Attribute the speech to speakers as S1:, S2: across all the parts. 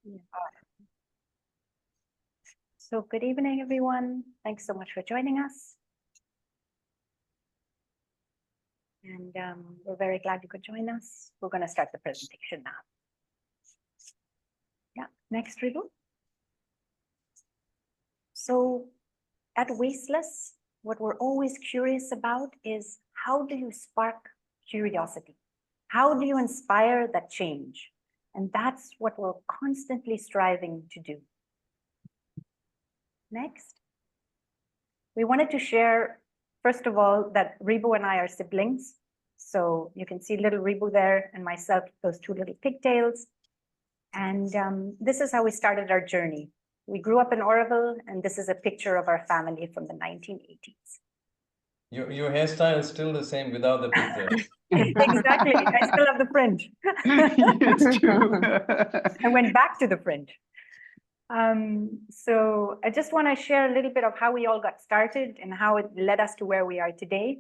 S1: Yeah. So good evening, everyone. Thanks so much for joining us. And we're very glad you could join us. We're going to start the presentation now. Yeah, next, Ribu. So at WasteLess, what we're always curious about is how do you spark curiosity? How do you inspire that change? And that's what we're constantly striving to do. Next. We wanted to share, first of all, that Ribu and I are siblings. So you can see little Ribu there and myself, those two little pigtails. And this is how we started our journey. We grew up in Oroville, and this is a picture of our family from the 1980s.
S2: Your hairstyle is still the same without the pigtail.
S1: Exactly. I still have the fringe.
S3: It's true.
S1: I went back to the fringe. So I just want to share a little bit of how we all got started and how it led us to where we are today.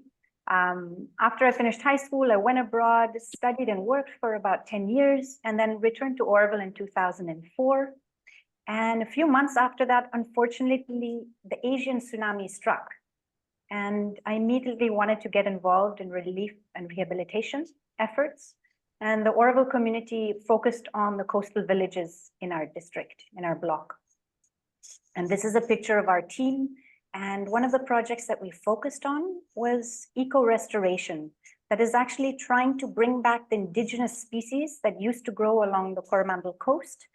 S1: After I finished high school, I went abroad, studied and worked for about 10 years, and then returned to Oroville in 2004. And a few months after that, unfortunately, the Asian tsunami struck. And I immediately wanted to get involved in relief and rehabilitation efforts. And the Oroville community focused on the coastal villages in our district, in our block. And this is a picture of our team. And one of the projects that we focused on was eco-restoration, that is actually trying to bring back the indigenous species that used to grow along the Coromandel coast.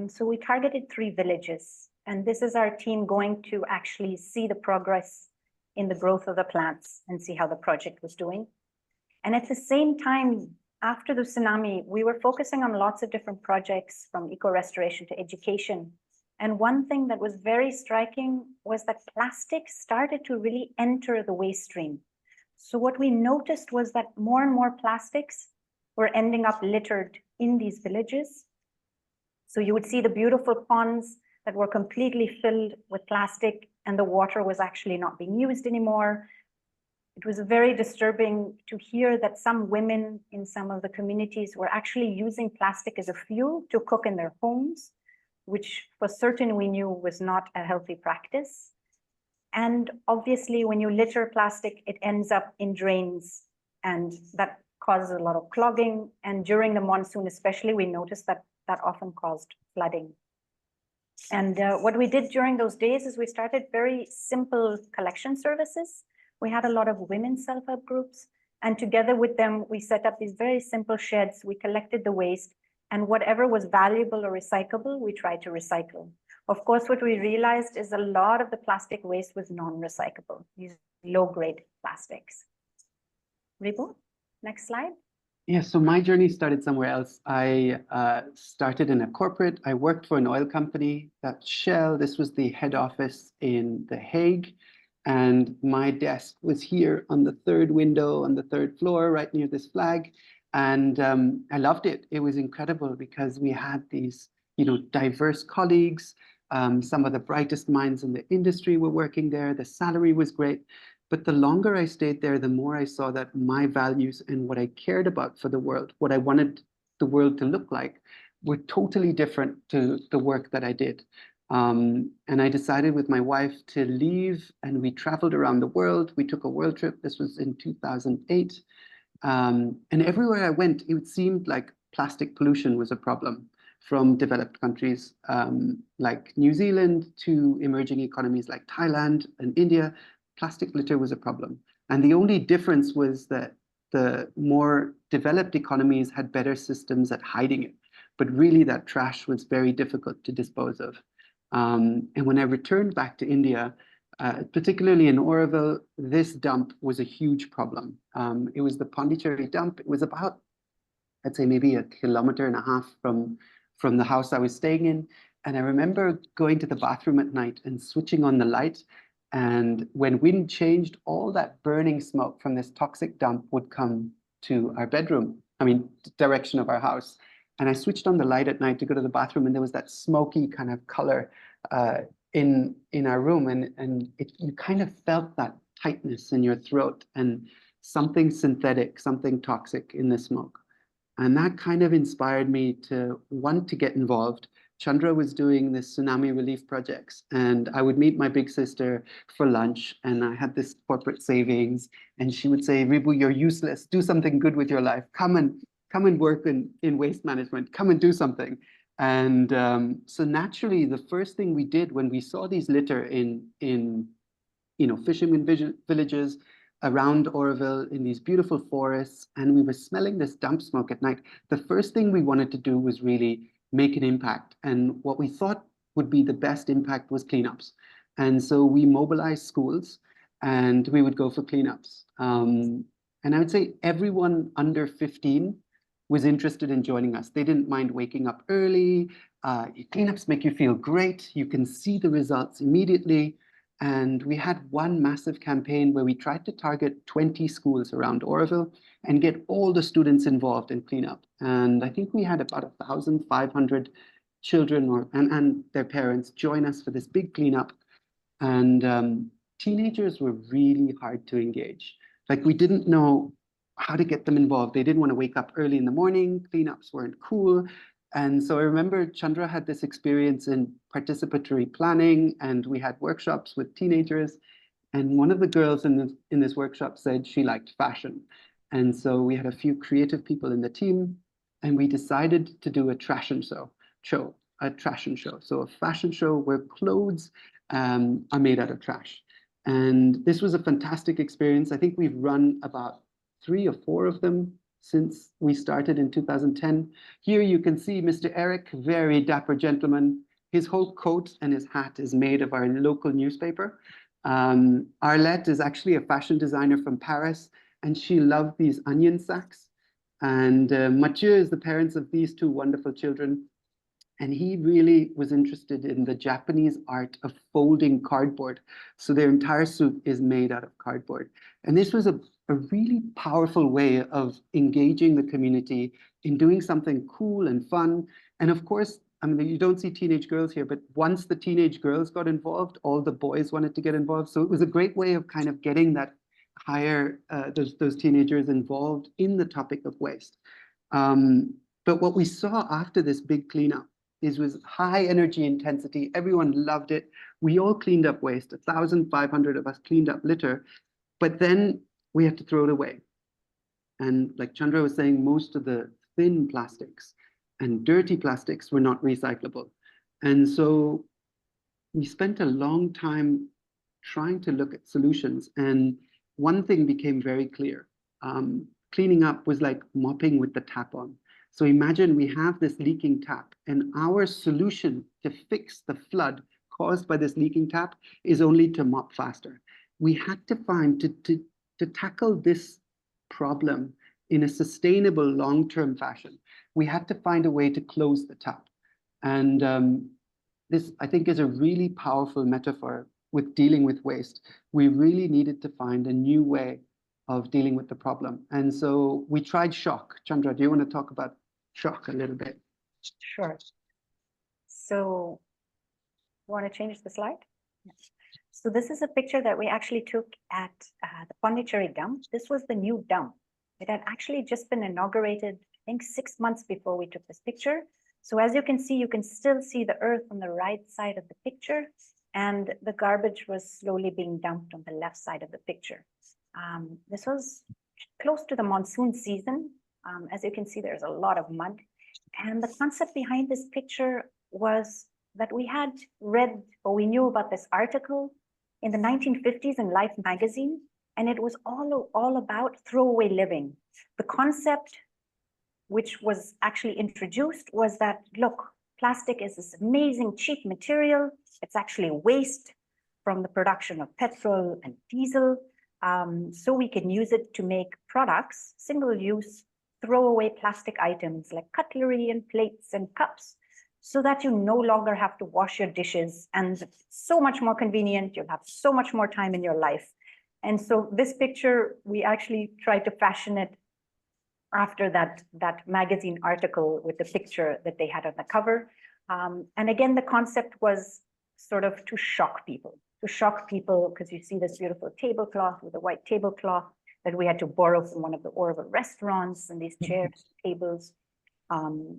S1: So we targeted 3 villages. And this is our team going to actually see the progress in the growth of the plants and see how the project was doing. And at the same time, after the tsunami, we were focusing on lots of different projects from eco-restoration to education. And one thing that was very striking was that plastic started to really enter the waste stream. So what we noticed was that more and more plastics were ending up littered in these villages. So you would see the beautiful ponds that were completely filled with plastic, and the water was actually not being used anymore. It was very disturbing to hear that some women in some of the communities were actually using plastic as a fuel to cook in their homes, which for certain we knew was not a healthy practice. And obviously, when you litter plastic, it ends up in drains, and that causes a lot of clogging. And during the monsoon especially, we noticed that that often caused flooding. And what we did during those days is we started very simple collection services. We had a lot of women self-help groups, and together with them, we set up these very simple sheds. We collected the waste, and whatever was valuable or recyclable, we tried to recycle. Of course, what we realized is a lot of the plastic waste was non-recyclable, these low-grade plastics. Ribu, next slide.
S3: Yeah, so my journey started somewhere else. I started in a corporate. I worked for an oil company, that's Shell. This was the head office in The Hague. And my desk was here on the 3rd window on the 3rd floor, right near this flag. And I loved it. It was incredible because we had these, diverse colleagues. Some of the brightest minds in the industry were working there. The salary was great. But the longer I stayed there, the more I saw that my values and what I cared about for the world, what I wanted the world to look like, were totally different to the work that I did. And I decided with my wife to leave, and we traveled around the world. We took a world trip. This was in 2008. And everywhere I went, it seemed like plastic pollution was a problem, from developed countries like New Zealand to emerging economies like Thailand and India. Plastic litter was a problem. And the only difference was that the more developed economies had better systems at hiding it. But really, that trash was very difficult to dispose of. And when I returned back to India, particularly in Oroville, this dump was a huge problem. It was the Pondicherry dump. It was about, I'd say, maybe 1.5 kilometers from the house I was staying in. And I remember going to the bathroom at night and switching on the light. And when wind changed, all that burning smoke from this toxic dump would come to our bedroom, direction of our house. And I switched on the light at night to go to the bathroom, and there was that smoky kind of color in our room. And you kind of felt that tightness in your throat and something synthetic, something toxic in the smoke. And that kind of inspired me to want to get involved. Chandra was doing this tsunami relief projects, and I would meet my big sister for lunch, and I had this corporate savings, and she would say, Ribu, you're useless. Do something good with your life. Come and work in waste management. Come and do something. And so naturally, the first thing we did when we saw these litter in fishermen villages around Oroville in these beautiful forests, and we were smelling this dump smoke at night. The first thing we wanted to do was really make an impact. And what we thought would be the best impact was cleanups. And so we mobilized schools and we would go for cleanups. And I would say everyone under 15 was interested in joining us. They didn't mind waking up early. Cleanups make you feel great. You can see the results immediately. And we had one massive campaign where we tried to target 20 schools around Oroville and get all the students involved in cleanup. And I think we had about 1,500 children and their parents join us for this big cleanup. And teenagers were really hard to engage. Like, we didn't know how to get them involved. They didn't want to wake up early in the morning. Cleanups weren't cool. And so I remember Chandra had this experience in participatory planning, and we had workshops with teenagers. And one of the girls in this workshop said she liked fashion. And so we had a few creative people in the team, and we decided to do a fashion show. So a fashion show where clothes are made out of trash. And this was a fantastic experience. I think we've run about 3 or 4 of them since we started in 2010. Here you can see Mr. Eric, very dapper gentleman. His whole coat and his hat is made of our local newspaper. Arlette is actually a fashion designer from Paris, and she loved these onion sacks. And Mathieu is the parents of these 2 wonderful children. And he really was interested in the Japanese art of folding cardboard. So their entire suit is made out of cardboard. And this was a really powerful way of engaging the community in doing something cool and fun. And of course, I mean, you don't see teenage girls here, but once the teenage girls got involved, all the boys wanted to get involved. So it was a great way of kind of getting that those teenagers involved in the topic of waste. But what we saw after this big cleanup was high energy intensity. Everyone loved it. We all cleaned up waste. 1,500 of us cleaned up litter, but then we had to throw it away. And like Chandra was saying, most of the thin plastics and dirty plastics were not recyclable. And so we spent a long time trying to look at solutions. And one thing became very clear. Cleaning up was like mopping with the tap on. So imagine we have this leaking tap, and our solution to fix the flood caused by this leaking tap is only to mop faster. We had to find to tackle this problem in a sustainable long-term fashion. We had to find a way to close the tap. And this, I think, is a really powerful metaphor with dealing with waste. We really needed to find a new way of dealing with the problem. And so we tried shock. Chandra, do you want to talk about shock a little bit?
S1: Sure. So, want to change the slide? Yes. So this is a picture that we actually took at the Pondicherry dump. This was the new dump. It had actually just been inaugurated, I think 6 months before we took this picture. So as you can still see the earth on the right side of the picture, and the garbage was slowly being dumped on the left side of the picture. This was close to the monsoon season. As you can see, there's a lot of mud. And the concept behind this picture was that we had read, or we knew about this article in the 1950s in Life magazine, and it was all about throwaway living. The concept which was actually introduced was that, look, plastic is this amazing cheap material. It's actually waste from the production of petrol and diesel. So we can use it to make products, single-use, throwaway plastic items like cutlery and plates and cups, so that you no longer have to wash your dishes, and it's so much more convenient. You'll have so much more time in your life. And so this picture, we actually tried to fashion it after that magazine article with the picture that they had on the cover. And again, the concept was sort of to shock people because you see this beautiful tablecloth with a white tablecloth. that we had to borrow from one of the Orville restaurants, and these chairs, tables.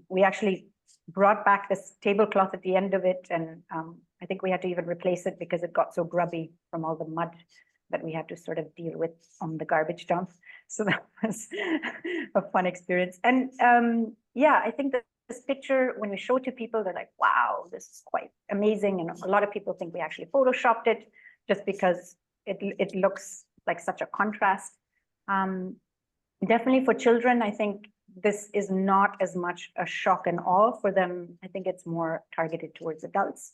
S1: We actually brought back this tablecloth at the end of it, and I think we had to even replace it because it got so grubby from all the mud that we had to sort of deal with on the garbage dump. So that was a fun experience. And yeah, I think that this picture, when we show it to people, they're like, wow, this is quite amazing. And a lot of people think we actually photoshopped it just because it looks like such a contrast. Definitely for children, I think this is not as much a shock and awe for them. I think it's more targeted towards adults.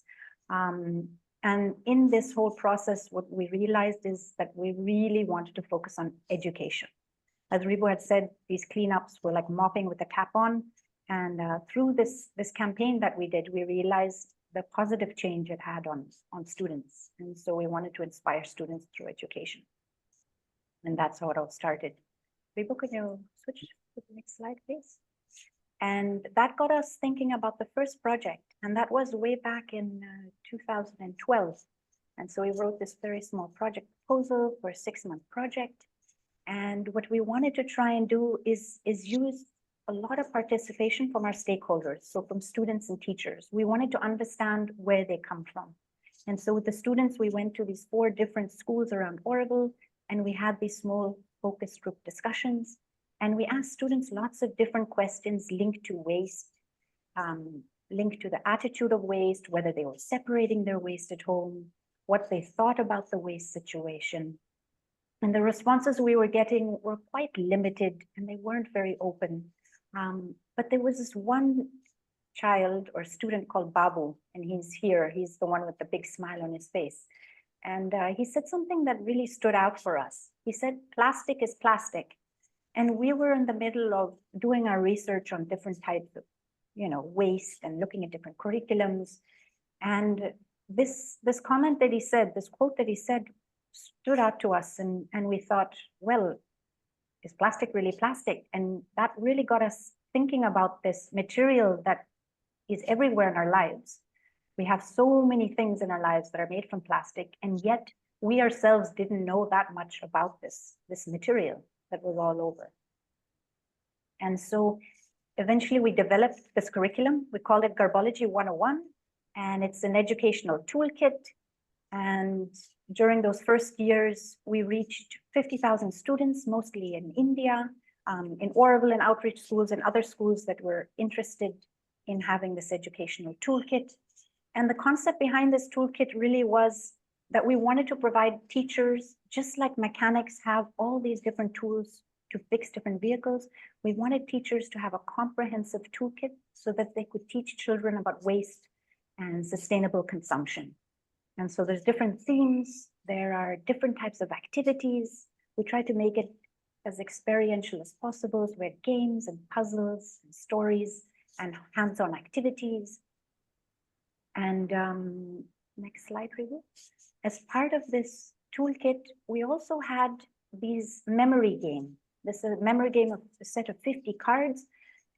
S1: And in this whole process, what we realized is that we really wanted to focus on education. As Ribo had said, these cleanups were like mopping with a cap on. And through this campaign that we did, we realized the positive change it had on students. And so we wanted to inspire students through education. And that's how it all started. Ribo, can you switch to the next slide, please? And that got us thinking about the first project. And that was way back in 2012. And so we wrote this very small project proposal for a 6-month project. And what we wanted to try and do is use a lot of participation from our stakeholders, so from students and teachers. We wanted to understand where they come from. And so with the students, we went to these 4 different schools around Oroville, and we had these small focus group discussions. And we asked students lots of different questions linked to waste, linked to the attitude of waste, whether they were separating their waste at home, what they thought about the waste situation. And the responses we were getting were quite limited, and they weren't very open. But there was this one child or student called Babu, and he's here. He's the one with the big smile on his face. And he said something that really stood out for us. He said, plastic is plastic. And we were in the middle of doing our research on different types of, waste and looking at different curriculums. And this comment that he said, this quote that he said, stood out to us. And we thought, well, is plastic really plastic? And that really got us thinking about this material that is everywhere in our lives. We have so many things in our lives that are made from plastic, and yet we ourselves didn't know that much about this material that was all over. And so eventually we developed this curriculum. We called it Garbology 101, and it's an educational toolkit. And during those first years, we reached 50,000 students, mostly in India, in Oroville and outreach schools and other schools that were interested in having this educational toolkit. And the concept behind this toolkit really was that we wanted to provide teachers, just like mechanics have all these different tools to fix different vehicles. We wanted teachers to have a comprehensive toolkit so that they could teach children about waste and sustainable consumption. And so there's different themes. There are different types of activities. We try to make it as experiential as possible. So we had games and puzzles and stories and hands-on activities. And next slide, Ribu. As part of this toolkit, we also had these memory game. This is a memory game of a set of 50 cards.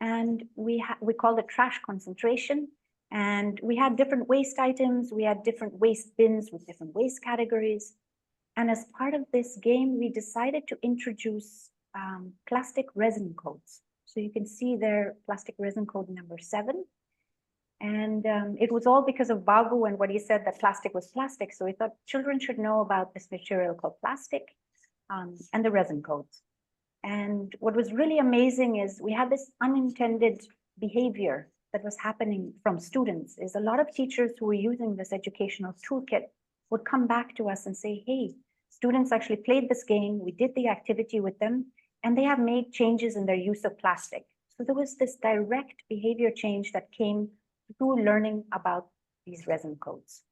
S1: And we called it trash concentration. And we had different waste items. We had different waste bins with different waste categories. And as part of this game, we decided to introduce plastic resin codes. So you can see there, plastic resin code number 7. And it was all because of Babu and what he said that plastic was plastic. So we thought children should know about this material called plastic and the resin codes. And what was really amazing is we had this unintended behavior that was happening from students. Is a lot of teachers who were using this educational toolkit would come back to us and say, hey, students actually played this game, we did the activity with them, and they have made changes in their use of plastic. So there was this direct behavior change that came through learning about these resin codes.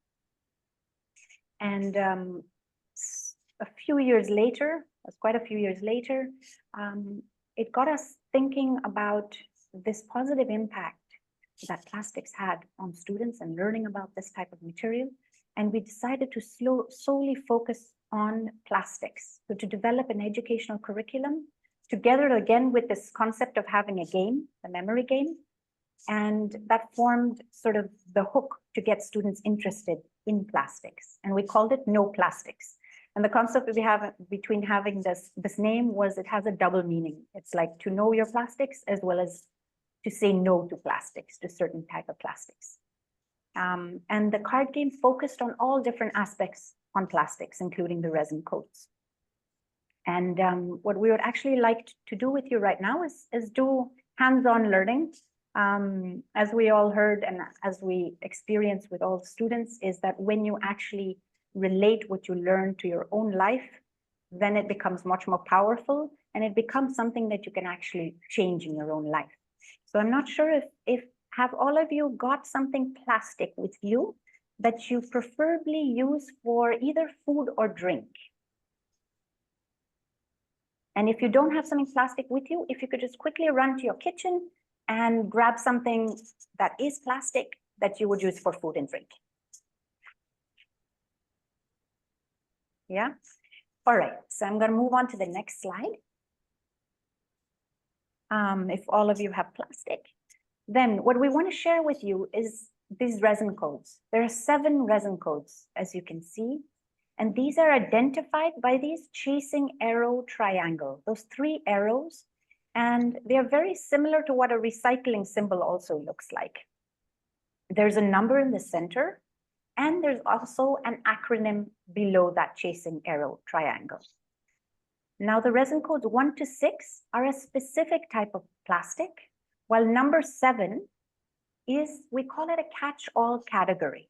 S1: And a few years later, it was quite a few years later, it got us thinking about this positive impact that plastics had on students and learning about this type of material. And we decided to solely focus on plastics. So to develop an educational curriculum together again with this concept of having a game, the memory game. And that formed sort of the hook to get students interested in plastics. And we called it No Plastics. And the concept we have between having this name was it has a double meaning. It's like to know your plastics as well as to say no to plastics, to certain type of plastics. And the card game focused on all different aspects on plastics, including the resin codes. And what we would actually like to do with you right now is do hands-on learning. As we all heard and as we experience with all the students, is that when you actually relate what you learn to your own life, then it becomes much more powerful and it becomes something that you can actually change in your own life. So I'm not sure if have all of you got something plastic with you that you preferably use for either food or drink. And if you don't have something plastic with you, if you could just quickly run to your kitchen and grab something that is plastic that you would use for food and drink. Yeah. All right. So I'm going to move on to the next slide. If all of you have plastic, then what we want to share with you is these resin codes. There are 7 resin codes, as you can see. And these are identified by these chasing arrow triangle, those 3 arrows. And they are very similar to what a recycling symbol also looks like. There's a number in the center, and there's also an acronym below that chasing arrow triangle. Now, the resin codes 1 to 6 are a specific type of plastic, while number 7 is, we call it a catch-all category.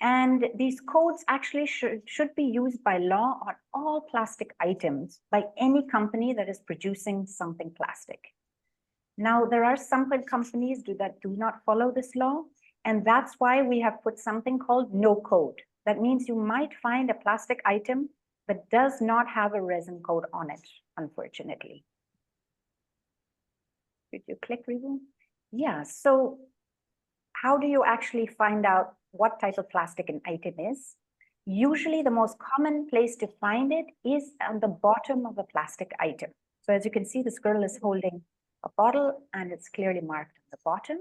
S1: And these codes actually should be used by law on all plastic items by any company that is producing something plastic. Now, there are some companies that do not follow this law, and that's why we have put something called no code. That means you might find a plastic item that does not have a resin code on it, unfortunately. Did you click review? Yeah, so how do you actually find out what type of plastic an item is? Usually the most common place to find it is on the bottom of a plastic item. So as you can see, this girl is holding a bottle and it's clearly marked on the bottom.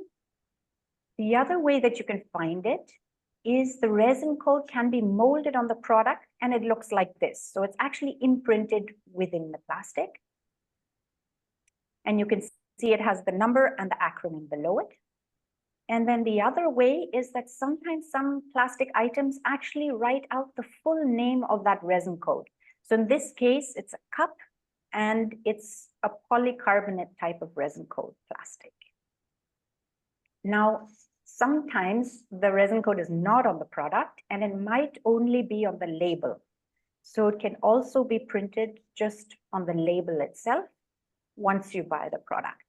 S1: The other way that you can find it is the resin code can be molded on the product and it looks like this. So it's actually imprinted within the plastic. And you can see it has the number and the acronym below it. And then the other way is that sometimes some plastic items actually write out the full name of that resin code. So in this case, it's a cup and it's a polycarbonate type of resin code plastic. Now, sometimes the resin code is not on the product and it might only be on the label. So it can also be printed just on the label itself once you buy the product.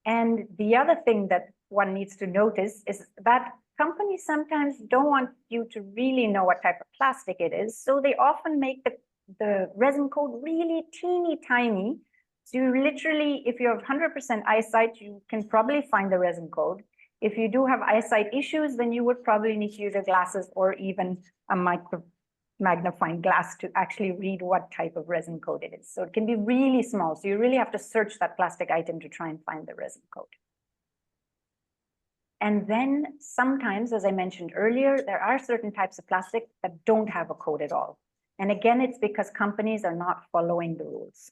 S1: And the other thing that one needs to notice is that companies sometimes don't want you to really know what type of plastic it is. So they often make the resin code really teeny tiny. So you literally, if you have 100% eyesight, you can probably find the resin code. If you do have eyesight issues, then you would probably need to use your glasses or even a magnifying glass to actually read what type of resin code it is. So it can be really small. So you really have to search that plastic item to try and find the resin code. And then sometimes, as I mentioned earlier, there are certain types of plastic that don't have a code at all. And again, it's because companies are not following the rules.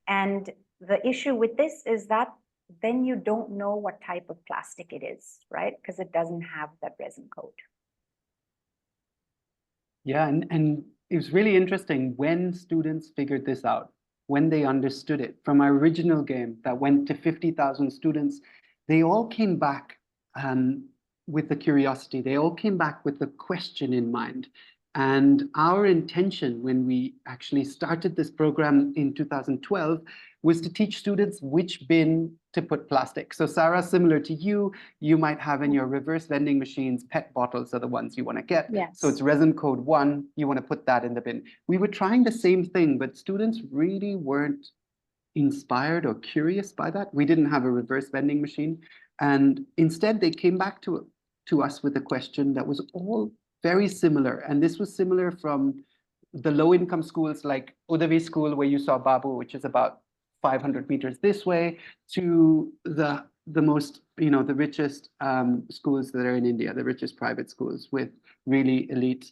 S1: And the issue with this is that then you don't know what type of plastic it is, right? Because it doesn't have that resin code.
S3: Yeah, and it was really interesting when students figured this out, when they understood it. From our original game that went to 50,000 students, they all came back with the curiosity. They all came back with the question in mind. And our intention when we actually started this program in 2012 was to teach students which bin to put plastic. So Sarah, similar to you, you might have in your reverse vending machines, PET bottles are the ones you want to get.
S1: Yes.
S3: So it's resin code 1, you want to put that in the bin. We were trying the same thing, but students really weren't inspired or curious by that. We didn't have a reverse vending machine. And instead they came back to us with a question that was all very similar. And this was similar from the low-income schools like Udavi School, where you saw Babu, which is about 500 meters this way, to the most, the richest schools that are in India, the richest private schools with really elite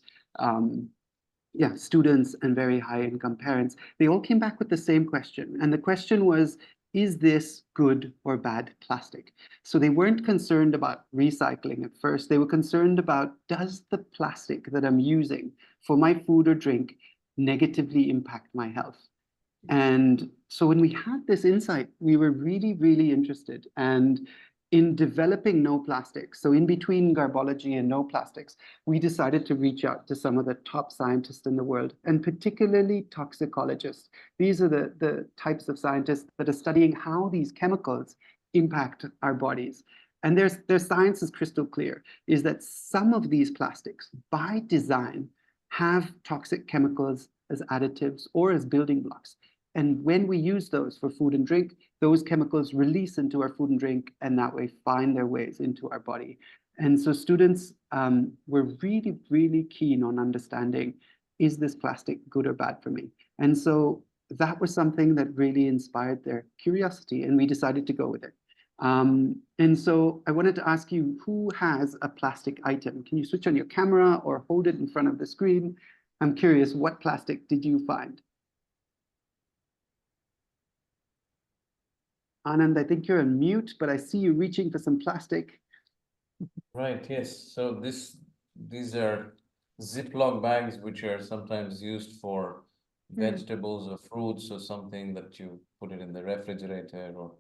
S3: students and very high-income parents, they all came back with the same question. And the question was, is this good or bad plastic? So they weren't concerned about recycling at first. They were concerned about, does the plastic that I'm using for my food or drink negatively impact my health? And so when we had this insight, we were really, really interested. And in developing no plastics, so in between garbology and no plastics, we decided to reach out to some of the top scientists in the world, and particularly toxicologists. These are the types of scientists that are studying how these chemicals impact our bodies. And their science is crystal clear, is that some of these plastics, by design, have toxic chemicals as additives or as building blocks. And when we use those for food and drink, those chemicals release into our food and drink, and that way find their ways into our body. And so students were really, really keen on understanding, is this plastic good or bad for me? And so that was something that really inspired their curiosity, and we decided to go with it. And so I wanted to ask you, who has a plastic item? Can you switch on your camera or hold it in front of the screen? I'm curious, what plastic did you find? Anand, I think you're on mute, but I see you reaching for some plastic.
S2: Right, yes. So these are Ziploc bags, which are sometimes used for vegetables or fruits or something that you put it in the refrigerator, or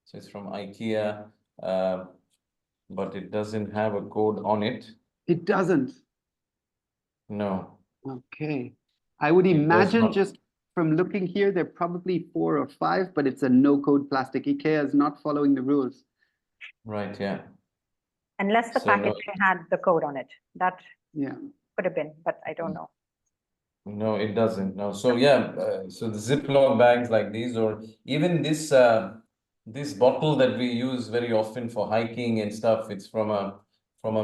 S2: so it's from IKEA, but it doesn't have a code on it.
S3: It doesn't.
S2: No.
S3: Okay. I would
S2: It does
S3: imagine
S2: not.
S3: just from looking here, there are probably 4 or 5, but it's a no-code plastic. IKEA is not following the rules.
S2: Right, yeah.
S1: Unless the
S2: So no.
S1: packaging had the code on it. That
S3: Yeah.
S1: could have been, but I don't know.
S2: No, it doesn't. No. So yeah, so the Ziploc bags like these, or even this this bottle that we use very often for hiking and stuff, it's from a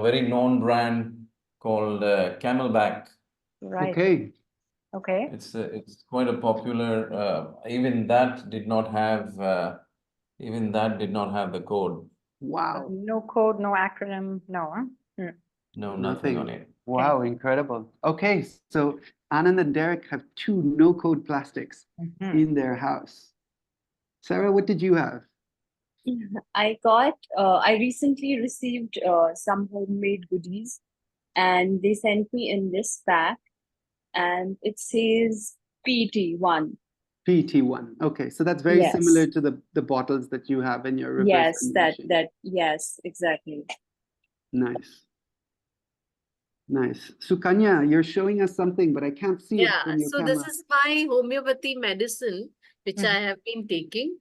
S2: very known brand called Camelback.
S1: Right.
S3: Okay.
S1: Okay.
S2: It's quite a popular. Even that did not have the code.
S3: Wow.
S1: No code, no acronym, no. Huh?
S2: No, nothing on it.
S3: Wow, incredible. Okay, so Anand and Derek have 2 no-code plastics in their house. Sarah, what did you have?
S4: I recently received some homemade goodies, and they sent me in this pack, and it says PT1.
S3: PT1. Okay, so that's very similar to the bottles that you have in your reverse
S4: Yes,
S3: vending machine.
S4: yes, exactly.
S3: Nice. Nice. Sukanya, you're showing us something, but I can't see it from your
S5: So
S3: camera.
S5: this is my homeopathy medicine, which I have been taking.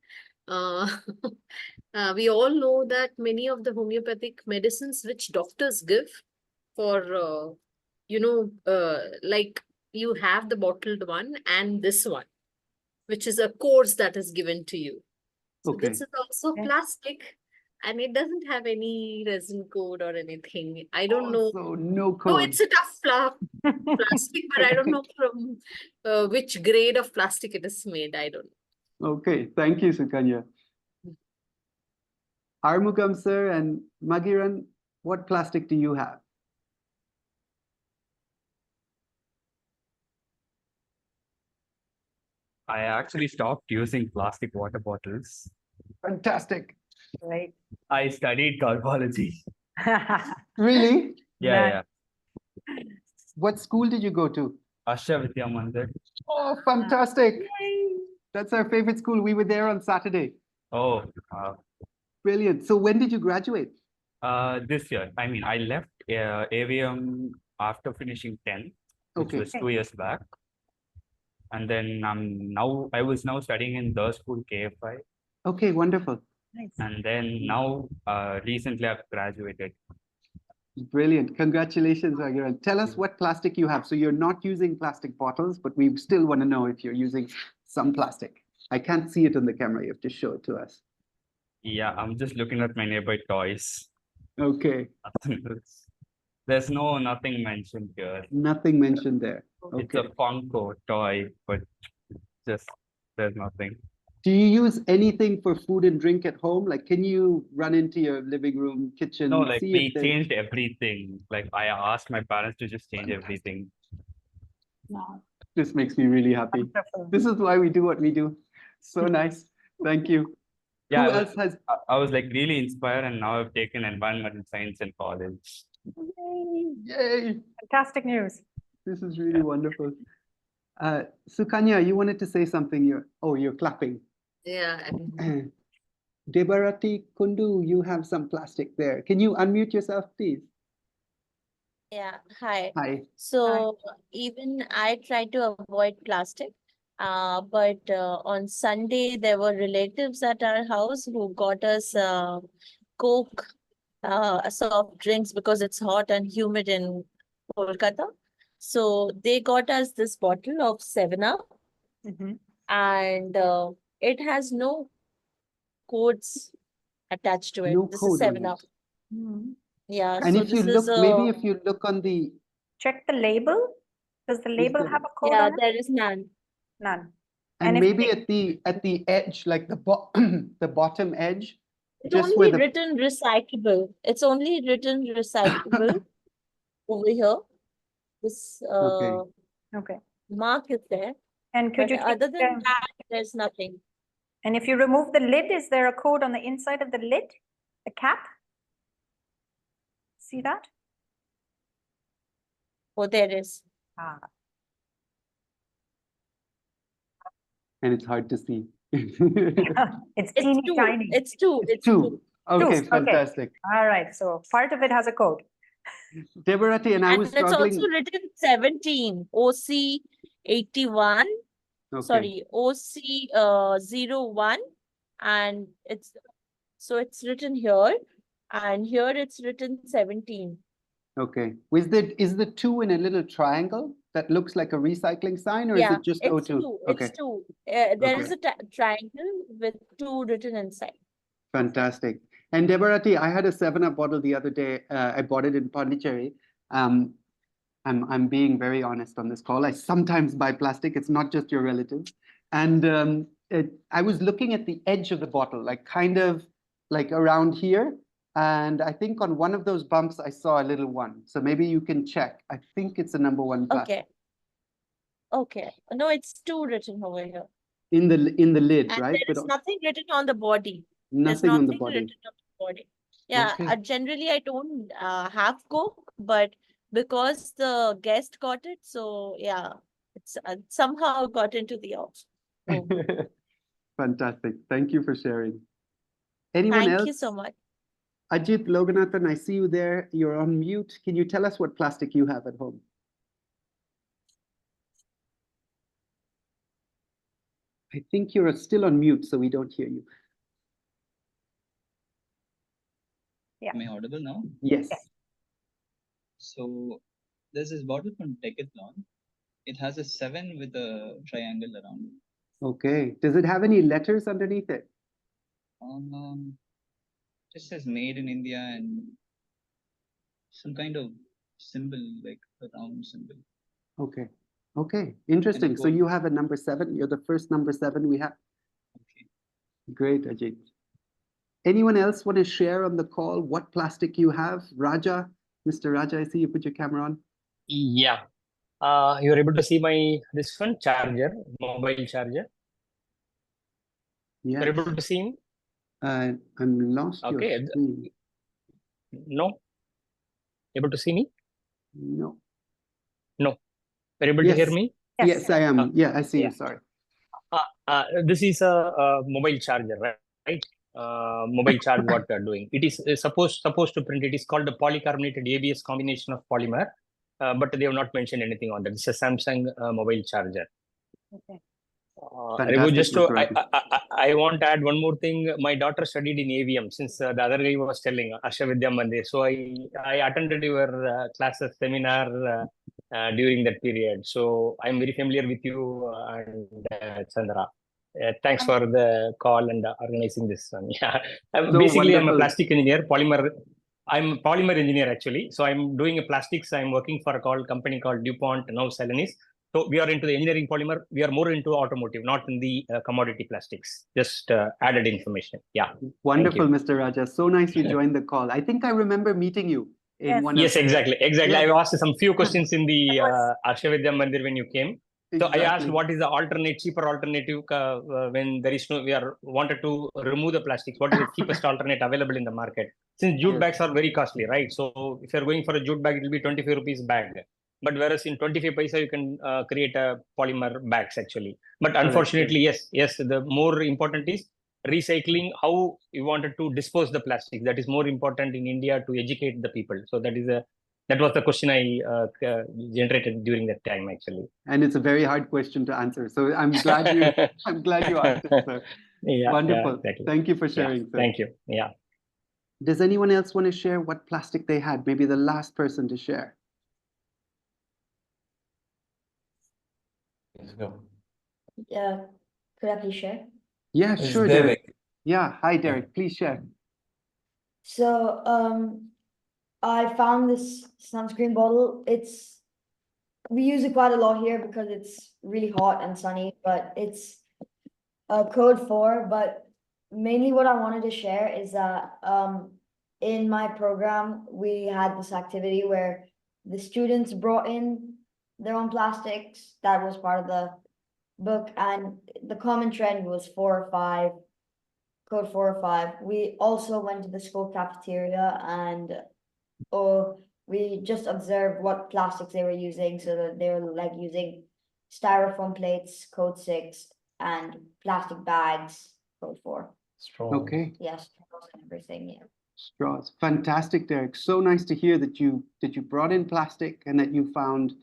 S5: We all know that many of the homeopathic medicines which doctors give for, like you have the bottled one and this one, which is a course that is given to you. So
S3: Okay.
S5: this is also plastic, and it doesn't have any resin code or anything. I don't know.
S3: So no
S5: No,
S3: code.
S5: it's a tough plastic, but I don't know from which grade of plastic it is made. I don't know.
S3: Okay, thank you, Sukanya. Armugam sir and Magiran, what plastic do you have?
S6: I actually stopped using plastic water bottles.
S3: Fantastic.
S1: Right.
S6: I studied garbology.
S3: Really?
S6: Yeah.
S3: What school did you go to?
S6: Asha Vidya Mandir.
S3: Oh, fantastic. That's our favorite school. We were there on Saturday.
S6: Oh,
S3: Brilliant. So when did you graduate?
S6: this year. I mean, I left AVM after finishing 10, which
S3: Okay.
S6: was 2 years back. And then I was now studying in the school KFI.
S3: Okay, wonderful.
S1: Nice.
S6: And then now recently I've graduated.
S3: Brilliant. Congratulations, Magiran. Tell us what plastic you have. So you're not using plastic bottles, but we still want to know if you're using some plastic. I can't see it on the camera. You have to show it to us.
S6: Yeah, I'm just looking at my nearby toys.
S3: Okay.
S6: There's nothing mentioned here.
S3: Nothing mentioned there.
S6: It's
S3: Okay.
S6: a Funko toy, but just there's nothing.
S3: Do you use anything for food and drink at home? Like, can you run into your living room, kitchen?
S6: No, like
S3: see
S6: we
S3: if there's...
S6: changed everything. Like I asked my parents to just change everything.
S1: No.
S3: This makes me really happy.
S1: Wonderful.
S3: This is why we do what we do. So nice. Thank you.
S6: Yeah,
S3: Who
S6: I was,
S3: else has?
S6: I was like really inspired, and now I've taken environmental science in college.
S3: Yay!
S1: Fantastic news.
S3: This is really wonderful. Sukanya, you wanted to say something. You're clapping.
S5: Yeah.
S3: Debarati Kundu, you have some plastic there. Can you unmute yourself, please?
S7: Yeah, hi.
S3: Hi.
S7: So even I try to avoid plastic, but on Sunday there were relatives at our house who got us Coke, soft drinks because it's hot and humid in Kolkata. So they got us this bottle of 7-Up,
S1: Mhm.
S7: and it has no codes attached to it.
S3: No
S7: This is
S3: code on
S7: 7-Up.
S3: it.
S1: Mhm.
S7: Yeah,
S3: And
S7: so
S3: if you
S7: this is
S3: look, maybe if you look on the,
S1: Check the label. Does the label
S3: there-
S1: have a code
S7: yeah,
S1: on it?
S7: there is none.
S1: None.
S3: and
S1: if
S3: maybe
S1: they-
S3: at the edge, like the the bottom edge,
S7: It's
S3: just where
S7: only
S3: the
S7: written recyclable. It's only written recyclable over here. This
S3: Okay.
S1: Okay.
S7: mark is there,
S1: And could
S7: but
S1: you take
S7: other than
S1: the-
S7: that, there's nothing.
S1: and if you remove the lid, is there a code on the inside of the lid? The cap? See that?
S7: Oh, there is.
S1: Ah,
S3: and it's hard to see.
S1: it's
S7: It's
S1: teeny
S7: two.
S1: tiny.
S7: It's two. It's
S3: Two.
S7: two.
S3: Okay,
S1: Okay.
S3: fantastic.
S1: All right. So part of it has a code.
S3: Debarati, and I
S7: And
S3: was
S7: it's
S3: struggling.
S7: also written 17, OC 81.
S3: Okay.
S7: Sorry, OC 01, and it's written here, and here it's written 17.
S3: Okay. Is the two in a little triangle that looks like a recycling sign, or is
S7: Yeah,
S3: it just
S7: it's
S3: O2?
S7: two.
S3: Okay,
S7: It's two. There
S3: Okay.
S7: is a triangle with two written inside.
S3: fantastic. And Debarati, I had a 7-Up bottle the other day. I bought it in Pondicherry. I'm being very honest on this call. I sometimes buy plastic. It's not just your relatives. And I was looking at the edge of the bottle, like kind of like around here. And I think on one of those bumps, I saw a little one. So maybe you can check. I think it's a number 1 plastic.
S7: Okay. Okay. No, it's two written over here.
S3: In the lid,
S7: And
S3: right?
S7: there is nothing written on the body. There's
S3: nothing on the
S7: nothing
S3: body.
S7: written on the body. Yeah,
S3: Okay.
S7: generally I don't have Coke, but because the guest got it, so yeah, it's somehow got into the house. Oh,
S3: Fantastic. Thank you for sharing. Anyone
S7: thank
S3: else?
S7: you so much.
S3: Ajit Loganathan, I see you there. You're on mute. Can you tell us what plastic you have at home? I think you're still on mute, so we don't hear you.
S1: Yeah.
S8: Am I audible now?
S3: Yes.
S8: So there's this bottle from Decathlon. It has a 7 with a triangle around it.
S3: Okay. Does it have any letters underneath it?
S8: Just says made in India and some kind of symbol, like a round symbol.
S3: Okay. Okay. Interesting. So
S8: code.
S3: you have a number 7. You're the first number 7 we have.
S8: Okay.
S3: Great, Ajit. Anyone else want to share on the call what plastic you have? Raja, Mr. Raja, I see you put your camera on.
S9: Yeah. You're able to see my this one charger, mobile charger. You're
S3: Yes.
S9: able to see me?
S3: I'm lost your
S9: Okay.
S3: screen.
S9: No. Able to see me?
S3: No.
S9: No. You're able to hear
S3: Yes.
S9: me?
S3: Yes, I am.
S9: Ah,
S3: Yeah, I see
S9: yeah.
S3: you. Sorry.
S9: This is a mobile charger, right? Mobile charge what we are doing. It is supposed to print. It is called a polycarbonated ABS combination of polymer, but they have not mentioned anything on that. It's a Samsung mobile charger.
S1: Okay.
S9: Raghu,
S3: Fantastic,
S9: just to,
S3: Mr. Raja.
S9: I want to add one more thing. My daughter studied in AVM since the other guy was telling Asha Vidya Mandir. So I attended your classes seminar during that period. So I'm very familiar with you and Chandra. Thanks for the call and organizing this one. Yeah,
S3: So
S9: basically I'm a
S3: wonderful.
S9: plastic engineer, polymer. I'm a polymer engineer actually. So I'm doing a plastics. I'm working for a company called DuPont, now Celanese. So we are into the engineering polymer. We are more into automotive, not in the commodity plastics. Just added information. Yeah.
S3: Wonderful, Mr. Raja. So nice you joined the call. I think I remember meeting you in
S1: Yes.
S3: one
S9: Yes,
S3: of the,
S9: exactly.
S3: Yes.
S9: I asked some few questions in the
S1: That was-
S9: Arsha Vidya Mandir when you came. So I asked
S3: exactly.
S9: what is the cheaper alternative when there is no, we are wanted to remove the plastics. What is the cheapest alternate available in the market? Since jute
S3: Yes.
S9: bags are very costly, right? So if you're going for a jute bag, it will be 25 rupees bag. But whereas in 25 paisa, you can create a polymer bags actually. But unfortunately, yes, the more important is recycling, how you wanted to dispose the plastic. That is more important in India to educate the people. So that was the question I generated during that time actually.
S3: And it's a very hard question to answer. So I'm glad you asked it, sir.
S9: Yeah,
S3: Wonderful.
S9: exactly.
S3: Thank you for
S9: Yeah,
S3: sharing, sir.
S9: thank you. Yeah.
S3: Does anyone else want to share what plastic they had? Maybe the last person to share.
S2: Let's go.
S10: Yeah, could I please share?
S3: Yeah,
S2: It's
S3: sure,
S2: Derek.
S3: Derek. Yeah, hi, Derek. Please share.
S10: So, I found this sunscreen bottle. We use it quite a lot here because it's really hot and sunny, but it's code 4. But mainly what I wanted to share is that in my program, we had this activity where the students brought in their own plastics. That was part of the book, and the common trend was 4 or 5, code 4 or 5. We also went to the school cafeteria and we just observed what plastics they were using, so that they were like using styrofoam plates, code 6, and plastic bags, code 4.
S2: Straws.
S3: Okay.
S10: Yes, and everything. Yeah.
S3: Straws. Fantastic, Derek. So nice to hear that you brought in plastic and that you found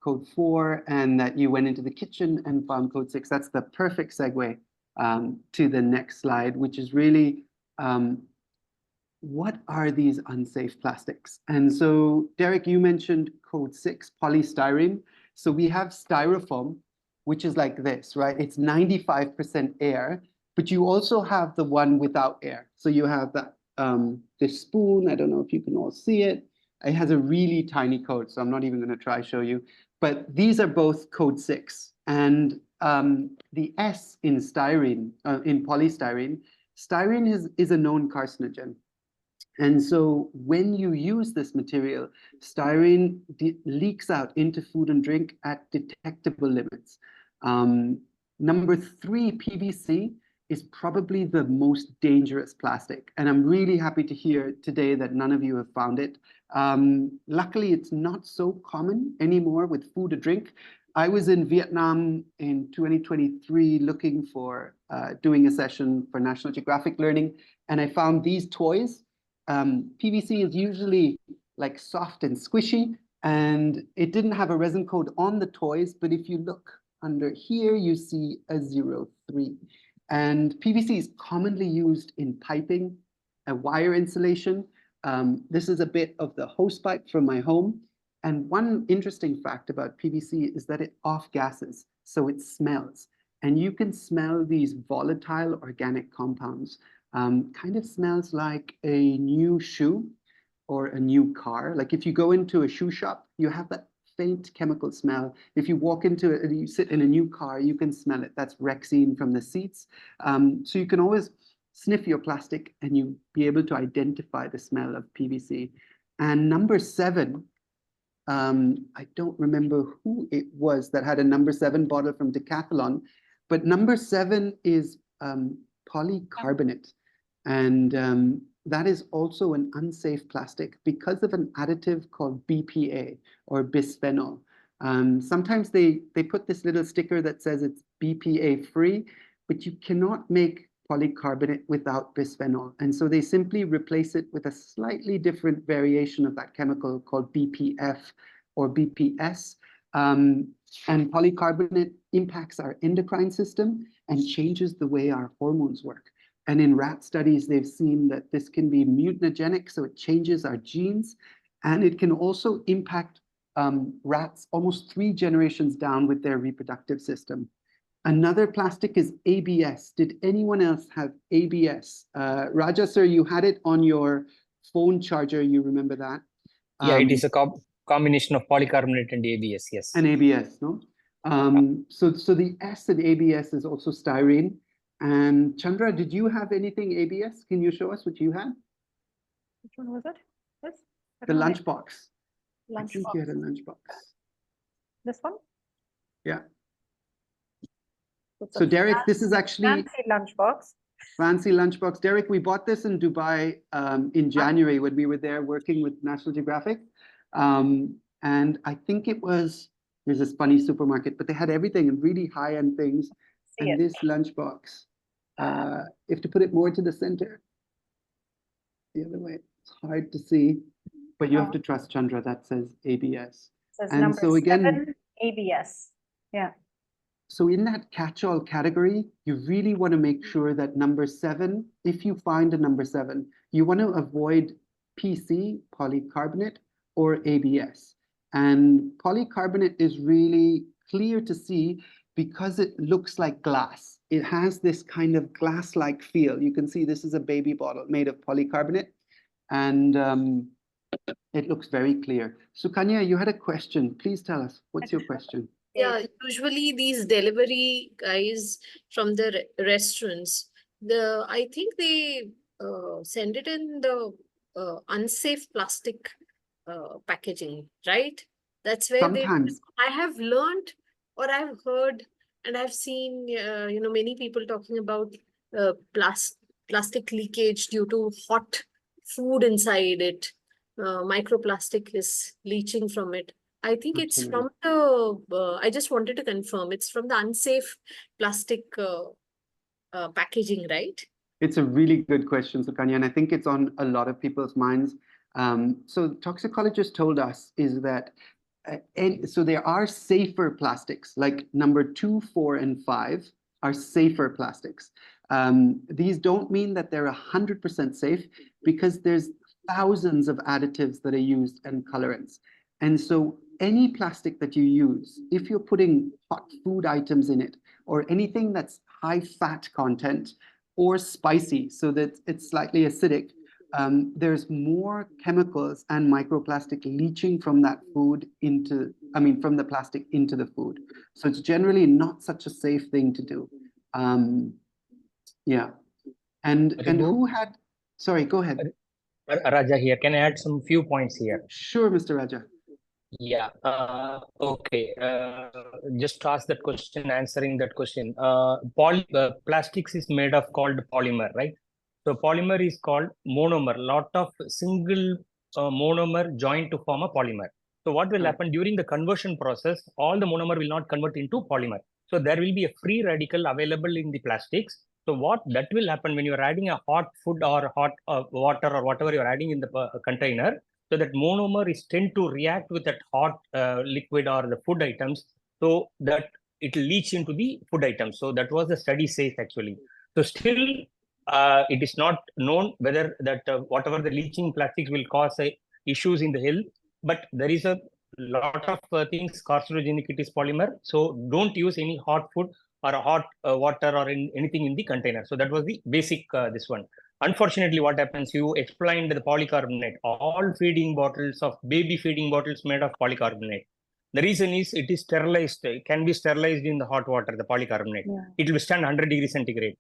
S3: code 4 and that you went into the kitchen and found code 6. That's the perfect segue to the next slide, which is really what are these unsafe plastics? And so, Derek, you mentioned code 6, polystyrene. So we have styrofoam, which is like this, right? It's 95% air, but you also have the one without air. So you have that this spoon. I don't know if you can all see it. It has a really tiny code, so I'm not even going to try show you. But these are both code 6. And the S in styrene, in polystyrene, styrene is a known carcinogen. And so when you use this material, styrene leaks out into food and drink at detectable limits. Number 3, PVC is probably the most dangerous plastic. And I'm really happy to hear today that none of you have found it. Luckily, it's not so common anymore with food and drink. I was in Vietnam in 2023 looking for doing a session for National Geographic Learning, and I found these toys. PVC is usually like soft and squishy, and it didn't have a resin code on the toys, but if you look under here, you see a 03. And PVC is commonly used in piping, wire insulation. This is a bit of the hose pipe from my home. And one interesting fact about PVC is that it off-gases, so it smells. And you can smell these volatile organic compounds. Kind of smells like a new shoe or a new car. Like if you go into a shoe shop, you have that faint chemical smell. If you walk into it and you sit in a new car, you can smell it. That's Rexine from the seats. So you can always sniff your plastic and you be able to identify the smell of PVC. And number 7, I don't remember who it was that had a number 7 bottle from Decathlon, but number 7 is polycarbonate. And that is also an unsafe plastic because of an additive called BPA or bisphenol. Sometimes they put this little sticker that says it's BPA free, but you cannot make polycarbonate without bisphenol. And so they simply replace it with a slightly different variation of that chemical called BPF or BPS. And polycarbonate impacts our endocrine system and changes the way our hormones work. And in rat studies, they've seen that this can be mutagenic, so it changes our genes, and it can also impact rats almost 3 generations down with their reproductive system. Another plastic is ABS. Did anyone else have ABS? Raja, sir, you had it on your phone charger. You remember that?
S9: Yeah, it is a combination of polycarbonate and ABS, yes.
S3: And ABS, no? So the S in ABS is also styrene. And Chandra, did you have anything ABS? Can you show us what you had?
S1: Which one was it? This?
S3: The lunchbox. I
S1: Lunch
S3: think
S1: box.
S3: you had a lunchbox.
S1: This one?
S3: Yeah.
S1: It's a
S3: So Derek, this is actually
S1: fancy lunchbox.
S3: fancy lunchbox. Derek, we bought this in Dubai in January when we were there working with National Geographic. And I think it was, there's this funny supermarket, but they had everything and really high-end things.
S1: See
S3: And
S1: it.
S3: this lunchbox, you have to put it more to the center. The other way, it's hard to see, but you have to trust Chandra, that says ABS.
S1: Says
S3: And
S1: number
S3: so again,
S1: 7, ABS. Yeah.
S3: so in that catch-all category, you really want to make sure that number 7, if you find a number 7, you want to avoid PC, polycarbonate, or ABS. And polycarbonate is really clear to see because it looks like glass. It has this kind of glass-like feel. You can see this is a baby bottle made of polycarbonate, and it looks very clear. Sukanya, you had a question. Please tell us. What's your question?
S5: Yeah, usually these delivery guys from the restaurants, I think they send it in the unsafe plastic packaging, right? That's where
S3: Sometimes.
S5: I have learned or I've heard and I've seen, many people talking about plastic leakage due to hot food inside it. Microplastic is leaching from it. I think it's from the, I just wanted to confirm, it's from the unsafe plastic packaging, right?
S3: It's a really good question, Sukanya, and I think it's on a lot of people's minds. So toxicologists told us is that, so there are safer plastics, like number 2, 4, and 5 are safer plastics. These don't mean that they're 100% safe because there's thousands of additives that are used and colorants. And so any plastic that you use, if you're putting hot food items in it or anything that's high fat content or spicy so that it's slightly acidic, there's more chemicals and microplastic leaching from that food into, from the plastic into the food. So it's generally not such a safe thing to do. Yeah. And who had, sorry, go ahead.
S9: Raja here. Can I add some few points here?
S3: Sure, Mr. Raja.
S9: Yeah. Okay. Just to ask that question, answering that question. Plastics is made of called polymer, right? So polymer is called monomer. Lot of single monomer joined to form a polymer. So what will happen during the conversion process? All the monomer will not convert into polymer. So there will be a free radical available in the plastics. So what that will happen when you are adding a hot food or hot water or whatever you're adding in the container, so that monomer is tend to react with that hot liquid or the food items, so that it will leach into the food items. So that was the study says actually. So still it is not known whether that whatever the leaching plastics will cause issues in the health, but there is a lot of things carcinogenic it is polymer. So don't use any hot food or a hot water or anything in the container. So that was the basic this one. Unfortunately, what happens, you explained the polycarbonate. All feeding bottles of baby feeding bottles made of polycarbonate. The reason is it is sterilized, it can be sterilized in the hot water, the polycarbonate. Yeah. It will stand 100 degrees centigrade.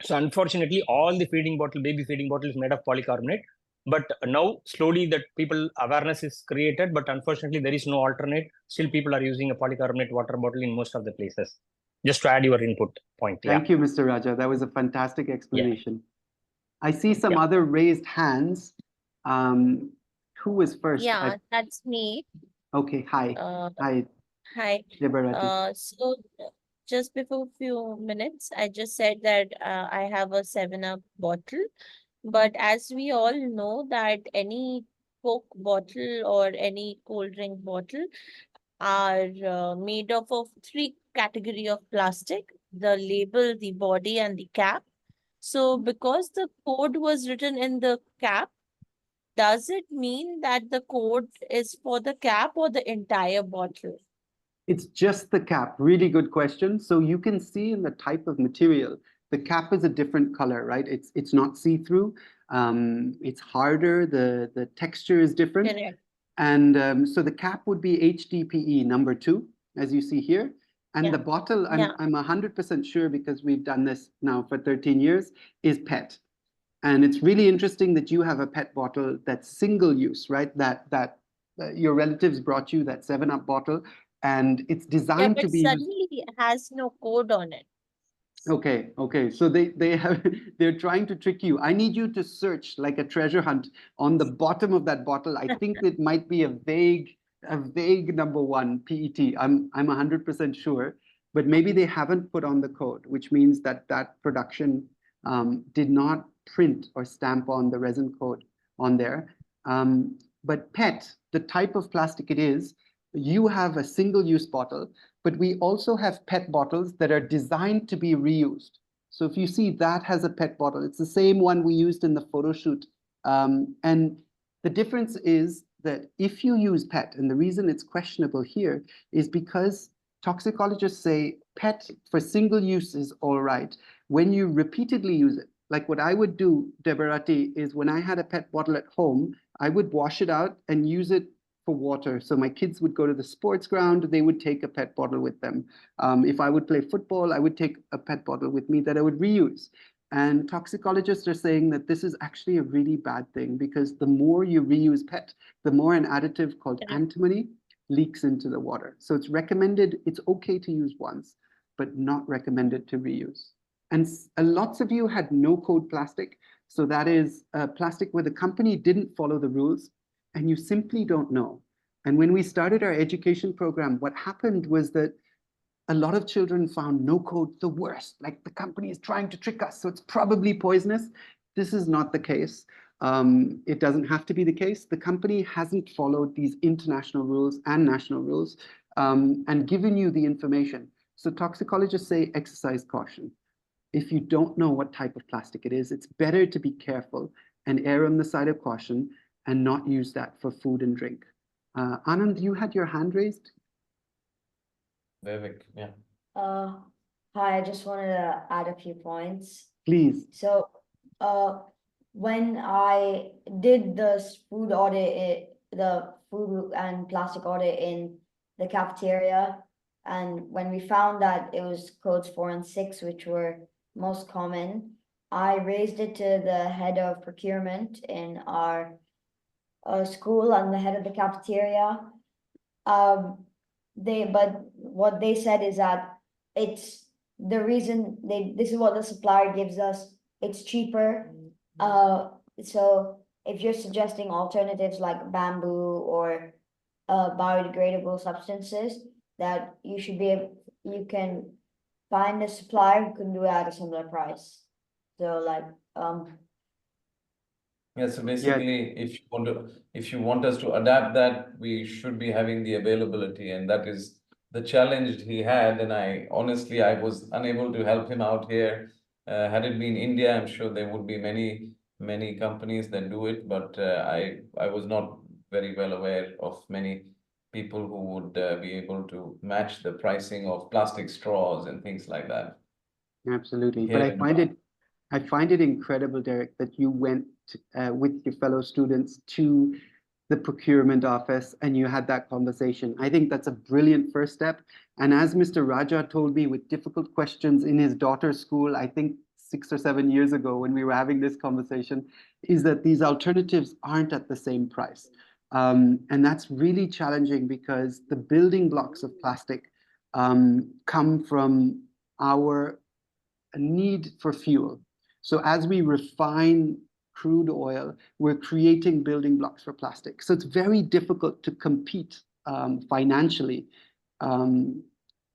S9: So unfortunately, all the feeding bottle, baby feeding bottles made of polycarbonate. But now slowly that people awareness is created, but unfortunately there is no alternate. Still people are using a polycarbonate water bottle in most of the places. Just to add your input point.
S3: Thank you, Mr. Raja. That was a fantastic explanation. Yeah. I see some other raised hands. Who was first?
S7: Yeah, that's me.
S3: Okay, hi. Hi.
S7: Hi. So just before a few minutes, I just said that I have a 7-Up bottle. But as we all know that any Coke bottle or any cold drink bottle are made up of 3 category of plastic: the label, the body, and the cap. So because the code was written in the cap, does it mean that the code is for the cap or the entire bottle?
S3: It's just the cap. Really good question. So you can see in the type of material, the cap is a different color, right? It's not see-through. It's harder. The texture is different.
S7: Correct.
S3: And so the cap would be HDPE number 2, as you see here. And the bottle, I'm 100% sure because we've done this now for 13 years, is PET. And it's really interesting that you have a PET bottle that's single use, right? That your relatives brought you that 7-Up bottle, and it's
S7: Yeah,
S3: designed to
S7: but
S3: be used.
S7: suddenly it has no code on it.
S3: Okay. So they have they're trying to trick you. I need you to search like a treasure hunt on the bottom of that bottle. I think it might be a vague number 1 PET. I'm 100% sure, but maybe they haven't put on the code, which means that that production did not print or stamp on the resin code on there. But PET, the type of plastic it is, you have a single-use bottle, but we also have PET bottles that are designed to be reused. So if you see that has a PET bottle, it's the same one we used in the photo shoot. And the difference is that if you use PET, and the reason it's questionable here is because toxicologists say PET for single use is all right. When you repeatedly use it, like what I would do, Debarati, is when I had a PET bottle at home, I would wash it out and use it for water. So my kids would go to the sports ground, they would take a PET bottle with them. If I would play football, I would take a PET bottle with me that I would reuse. And toxicologists are saying that this is actually a really bad thing because the more you reuse PET, the more an additive called antimony leaks into the water. So it's recommended, it's okay to use once, but not recommended to reuse. And lots of you had no code plastic. So that is plastic where the company didn't follow the rules and you simply don't know. And when we started our education program, what happened was that a lot of children found no code the worst, like the company is trying to trick us, so it's probably poisonous. This is not the case. It doesn't have to be the case. The company hasn't followed these international rules and national rules and given you the information. So toxicologists say exercise caution. If you don't know what type of plastic it is, it's better to be careful and err on the side of caution and not use that for food and drink. Anand, you had your hand raised?
S2: Vivek, yeah.
S10: Hi, I just wanted to add a few points.
S3: Please.
S10: So, when I did the food audit, the food and plastic audit in the cafeteria, and when we found that it was codes 4 and 6, which were most common, I raised it to the head of procurement in our school and the head of the cafeteria. But what they said is that it's the reason this is what the supplier gives us. It's cheaper. So if you're suggesting alternatives like bamboo or biodegradable substances, that you can find a supplier who can do it at a similar price. So like
S2: Yeah, so basically, if you want us to adapt that, we should be having the availability, and that is the challenge he had. And I honestly was unable to help him out here. Had it been India, I'm sure there would be many companies that do it, but I was not very well aware of many people who would be able to match the pricing of plastic straws and things like that.
S3: Absolutely.
S2: Here
S3: But
S2: in
S3: I find it incredible, Derek, that you went with your fellow students to the procurement office and you had that conversation. I think that's a brilliant first step. And as Mr. Raja told me with difficult questions in his daughter's school, I think 6 or 7 years ago when we were having this conversation, is that these alternatives aren't at the same price. And that's really challenging because the building blocks of plastic come from our need for fuel. So as we refine crude oil, we're creating building blocks for plastic. So it's very difficult to compete financially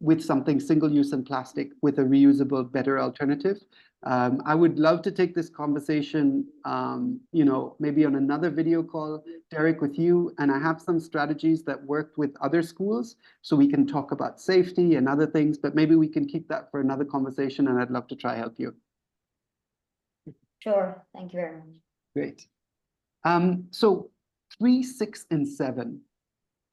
S3: with something single-use in plastic with a reusable, better alternative. I would love to take this conversation, maybe on another video call, Derek, with you. And I have some strategies that worked with other schools, so we can talk about safety and other things. But maybe we can keep that for another conversation, and I'd love to try help you.
S10: sure, thank you very much.
S3: Great. So 3, 6, and 7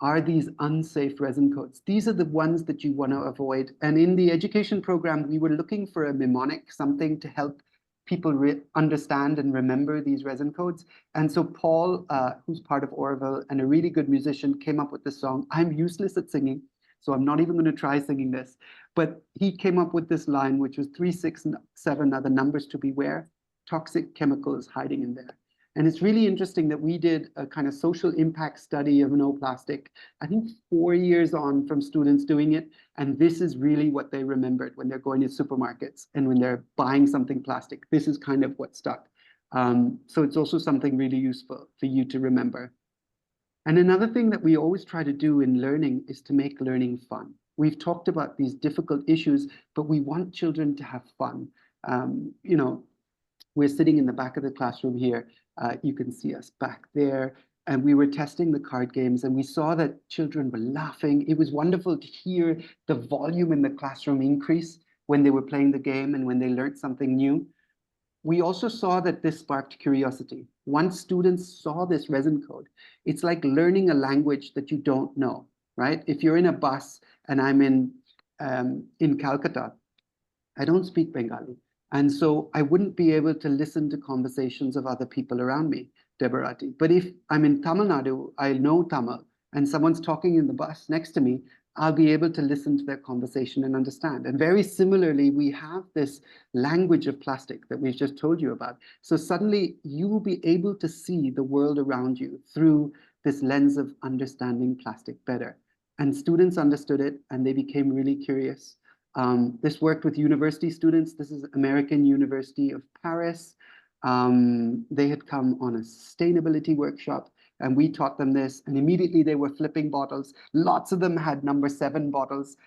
S3: are these unsafe resin codes. These are the ones that you want to avoid. And in the education program, we were looking for a mnemonic, something to help people understand and remember these resin codes. And so Paul, who's part of Orville and a really good musician, came up with this song. I'm useless at singing, so I'm not even going to try singing this. But he came up with this line, which was 3, 6, and 7 are the numbers to beware. toxic chemicals hiding in there. And it's really interesting that we did a kind of social impact study of no plastic, I think 4 years on from students doing it. And this is really what they remembered when they're going to supermarkets and when they're buying something plastic. This is kind of what stuck. So it's also something really useful for you to remember. And another thing that we always try to do in learning is to make learning fun. We've talked about these difficult issues, but we want children to have fun. You know, we're sitting in the back of the classroom here. You can see us back there. And we were testing the card games and we saw that children were laughing. It was wonderful to hear the volume in the classroom increase when they were playing the game and when they learned something new. We also saw that this sparked curiosity. Once students saw this resin code, it's like learning a language that you don't know, right? If you're in a bus and I'm in Calcutta, I don't speak Bengali. And so I wouldn't be able to listen to conversations of other people around me, Debarati. But if I'm in Tamil Nadu, I know Tamil, and someone's talking in the bus next to me, I'll be able to listen to their conversation and understand. And very similarly, we have this language of plastic that we've just told you about. So suddenly you will be able to see the world around you through this lens of understanding plastic better. And students understood it and they became really curious. This worked with university students. This is American University of Paris. They had come on a sustainability workshop and we taught them this and immediately they were flipping bottles. Lots of them had number 7 bottles.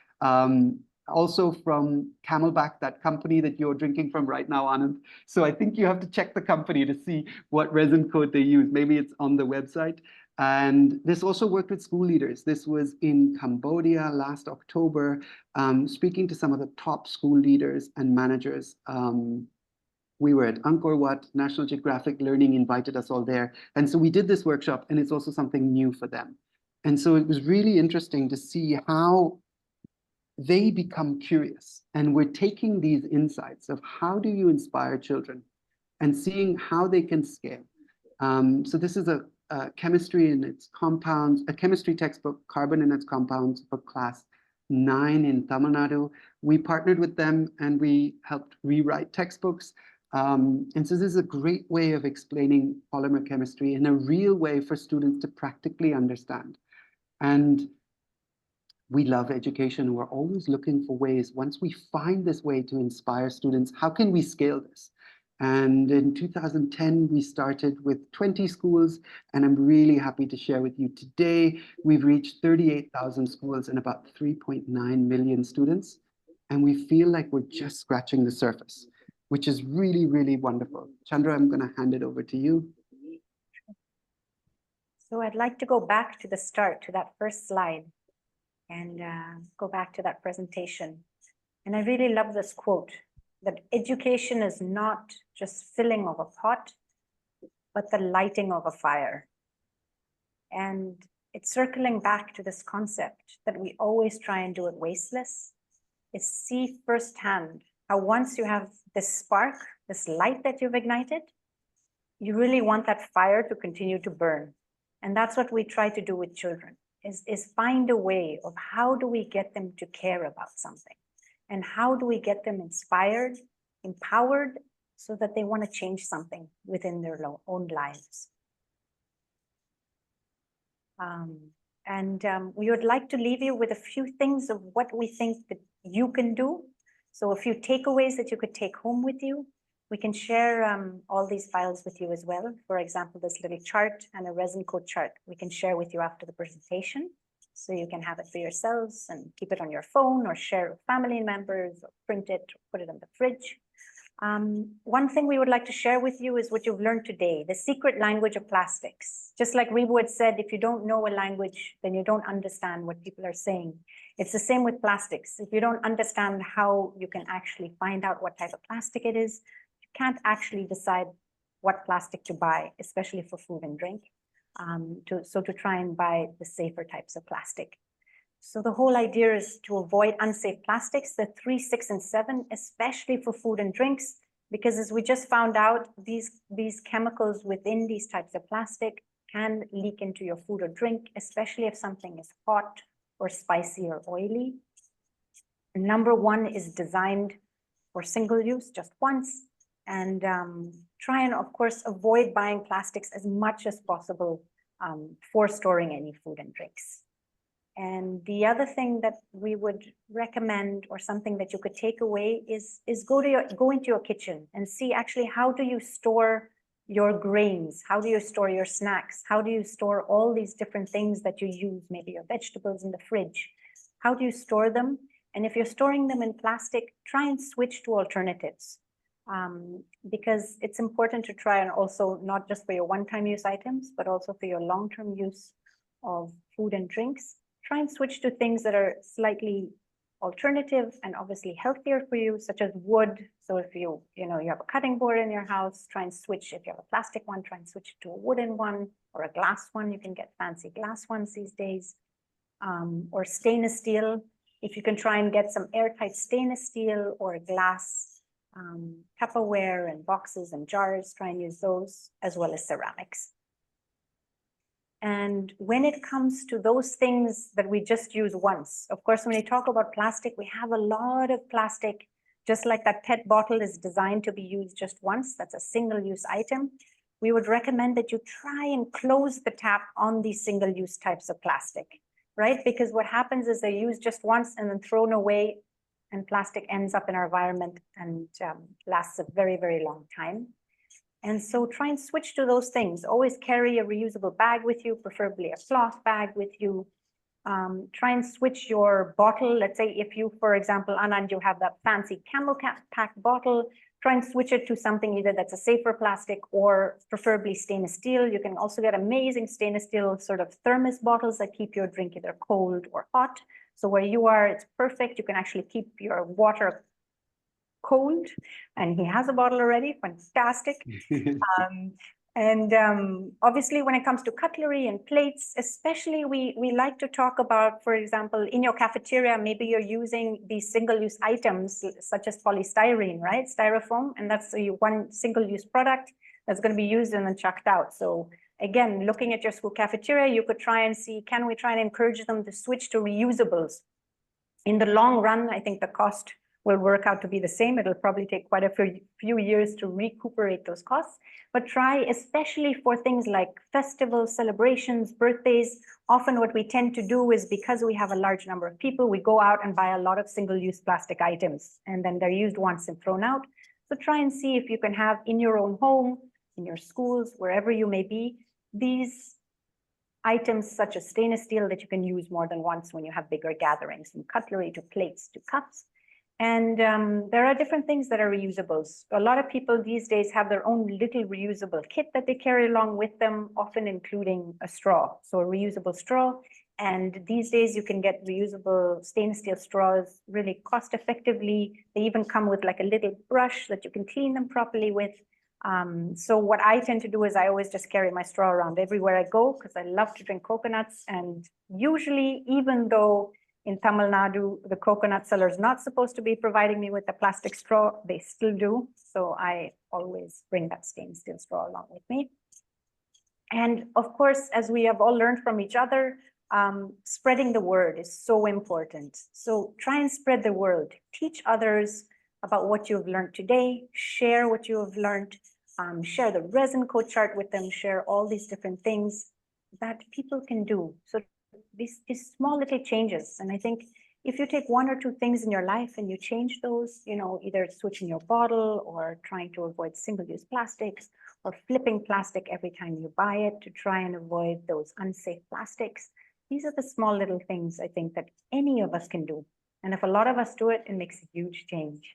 S3: Also from Camelback, that company that you're drinking from right now, Anand. So I think you have to check the company to see what resin code they use. Maybe it's on the website. And this also worked with school leaders. This was in Cambodia last October, speaking to some of the top school leaders and managers. We were at Angkor Wat, National Geographic Learning invited us all there. And so we did this workshop and it's also something new for them. And so it was really interesting to see how they become curious. And we're taking these insights of how do you inspire children and seeing how they can scale. So this is a chemistry and its compounds, a chemistry textbook, carbon and its compounds for class 9 in Tamil Nadu. We partnered with them and we helped rewrite textbooks. And so this is a great way of explaining polymer chemistry in a real way for students to practically understand. And we love education. We're always looking for ways, once we find this way to inspire students, how can we scale this? And in 2010, we started with 20 schools, and I'm really happy to share with you today, we've reached 38,000 schools and about 3.9 million students. And we feel like we're just scratching the surface, which is really, really wonderful. Chandra, I'm going to hand it over to you.
S1: So I'd like to go back to the start, to that first slide, and go back to that presentation. And I really love this quote, that education is not just filling of a pot, but the lighting of a fire. And it's circling back to this concept that we always try and do at WasteLess, is see firsthand how once you have this spark, this light that you've ignited, you really want that fire to continue to burn. And that's what we try to do with children, is find a way of how do we get them to care about something? And how do we get them inspired, empowered, so that they want to change something within their own lives? We would like to leave you with a few things of what we think that you can do. So a few takeaways that you could take home with you. We can share all these files with you as well. For example, this little chart and a resin code chart we can share with you after the presentation. So you can have it for yourselves and keep it on your phone or share it with family members or print it or put it in the fridge. One thing we would like to share with you is what you've learned today, the secret language of plastics. Just like Ribu had said, if you don't know a language, then you don't understand what people are saying. It's the same with plastics. If you don't understand how you can actually find out what type of plastic it is, you can't actually decide what plastic to buy, especially for food and drink. So to try and buy the safer types of plastic. So the whole idea is to avoid unsafe plastics, the 3, 6, and 7, especially for food and drinks, because as we just found out, these chemicals within these types of plastic can leak into your food or drink, especially if something is hot or spicy or oily. Number 1 is designed for single use, just once. And try and, of course, avoid buying plastics as much as possible for storing any food and drinks. And the other thing that we would recommend, or something that you could take away, is go into your kitchen and see actually how do you store your grains? How do you store your snacks? How do you store all these different things that you use, maybe your vegetables in the fridge? How do you store them? And if you're storing them in plastic, try and switch to alternatives. Because it's important to try and also, not just for your one-time use items, but also for your long-term use of food and drinks, try and switch to things that are slightly alternative and obviously healthier for you, such as wood. So if you have a cutting board in your house, try and switch. If you have a plastic one, try and switch to a wooden one or a glass one. You can get fancy glass ones these days, or stainless steel. If you can try and get some airtight stainless steel or glass Tupperware and boxes and jars, try and use those, as well as ceramics. And when it comes to those things that we just use once, of course, when we talk about plastic, we have a lot of plastic, just like that PET bottle is designed to be used just once. That's a single-use item. We would recommend that you try and close the tap on these single-use types of plastic, right? Because what happens is they're used just once and then thrown away, and plastic ends up in our environment and lasts a very, very long time. And so try and switch to those things. Always carry a reusable bag with you, preferably a cloth bag with you. Try and switch your bottle. Let's say if you, for example, Anand, you have that fancy camel pack bottle, try and switch it to something either that's a safer plastic or preferably stainless steel. You can also get amazing stainless steel sort of thermos bottles that keep your drink either cold or hot. So where you are, it's perfect. You can actually keep your water cold, and he has a bottle already. Fantastic. Obviously, when it comes to cutlery and plates, especially, we like to talk about, for example, in your cafeteria, maybe you're using these single-use items such as polystyrene, right? Styrofoam, and that's one single-use product that's going to be used and then chucked out. So again, looking at your school cafeteria, you could try and see, can we try and encourage them to switch to reusables? In the long run, I think the cost will work out to be the same. It'll probably take quite a few years to recuperate those costs, but try, especially for things like festivals, celebrations, birthdays. Often what we tend to do is, because we have a large number of people, we go out and buy a lot of single-use plastic items, and then they're used once and thrown out. So try and see if you can have in your own home, in your schools, wherever you may be, these items such as stainless steel that you can use more than once when you have bigger gatherings, from cutlery to plates to cups. And there are different things that are reusables. A lot of people these days have their own little reusable kit that they carry along with them, often including a straw, so a reusable straw. And these days you can get reusable stainless steel straws really cost effectively. They even come with like a little brush that you can clean them properly with. So what I tend to do is I always just carry my straw around everywhere I go, because I love to drink coconuts. And usually, even though in Tamil Nadu, the coconut seller is not supposed to be providing me with a plastic straw, they still do. So I always bring that stainless steel straw along with me. And of course, as we have all learned from each other, spreading the word is so important. So try and spread the word. Teach others about what you've learned today. Share what you have learned. Share the resin code chart with them. Share all these different things that people can do. So these small little changes. And I think if you take one or two things in your life and you change those, either switching your bottle or trying to avoid single-use plastics or flipping plastic every time you buy it to try and avoid those unsafe plastics. These are the small little things I think that any of us can do. And if a lot of us do it, it makes a huge change.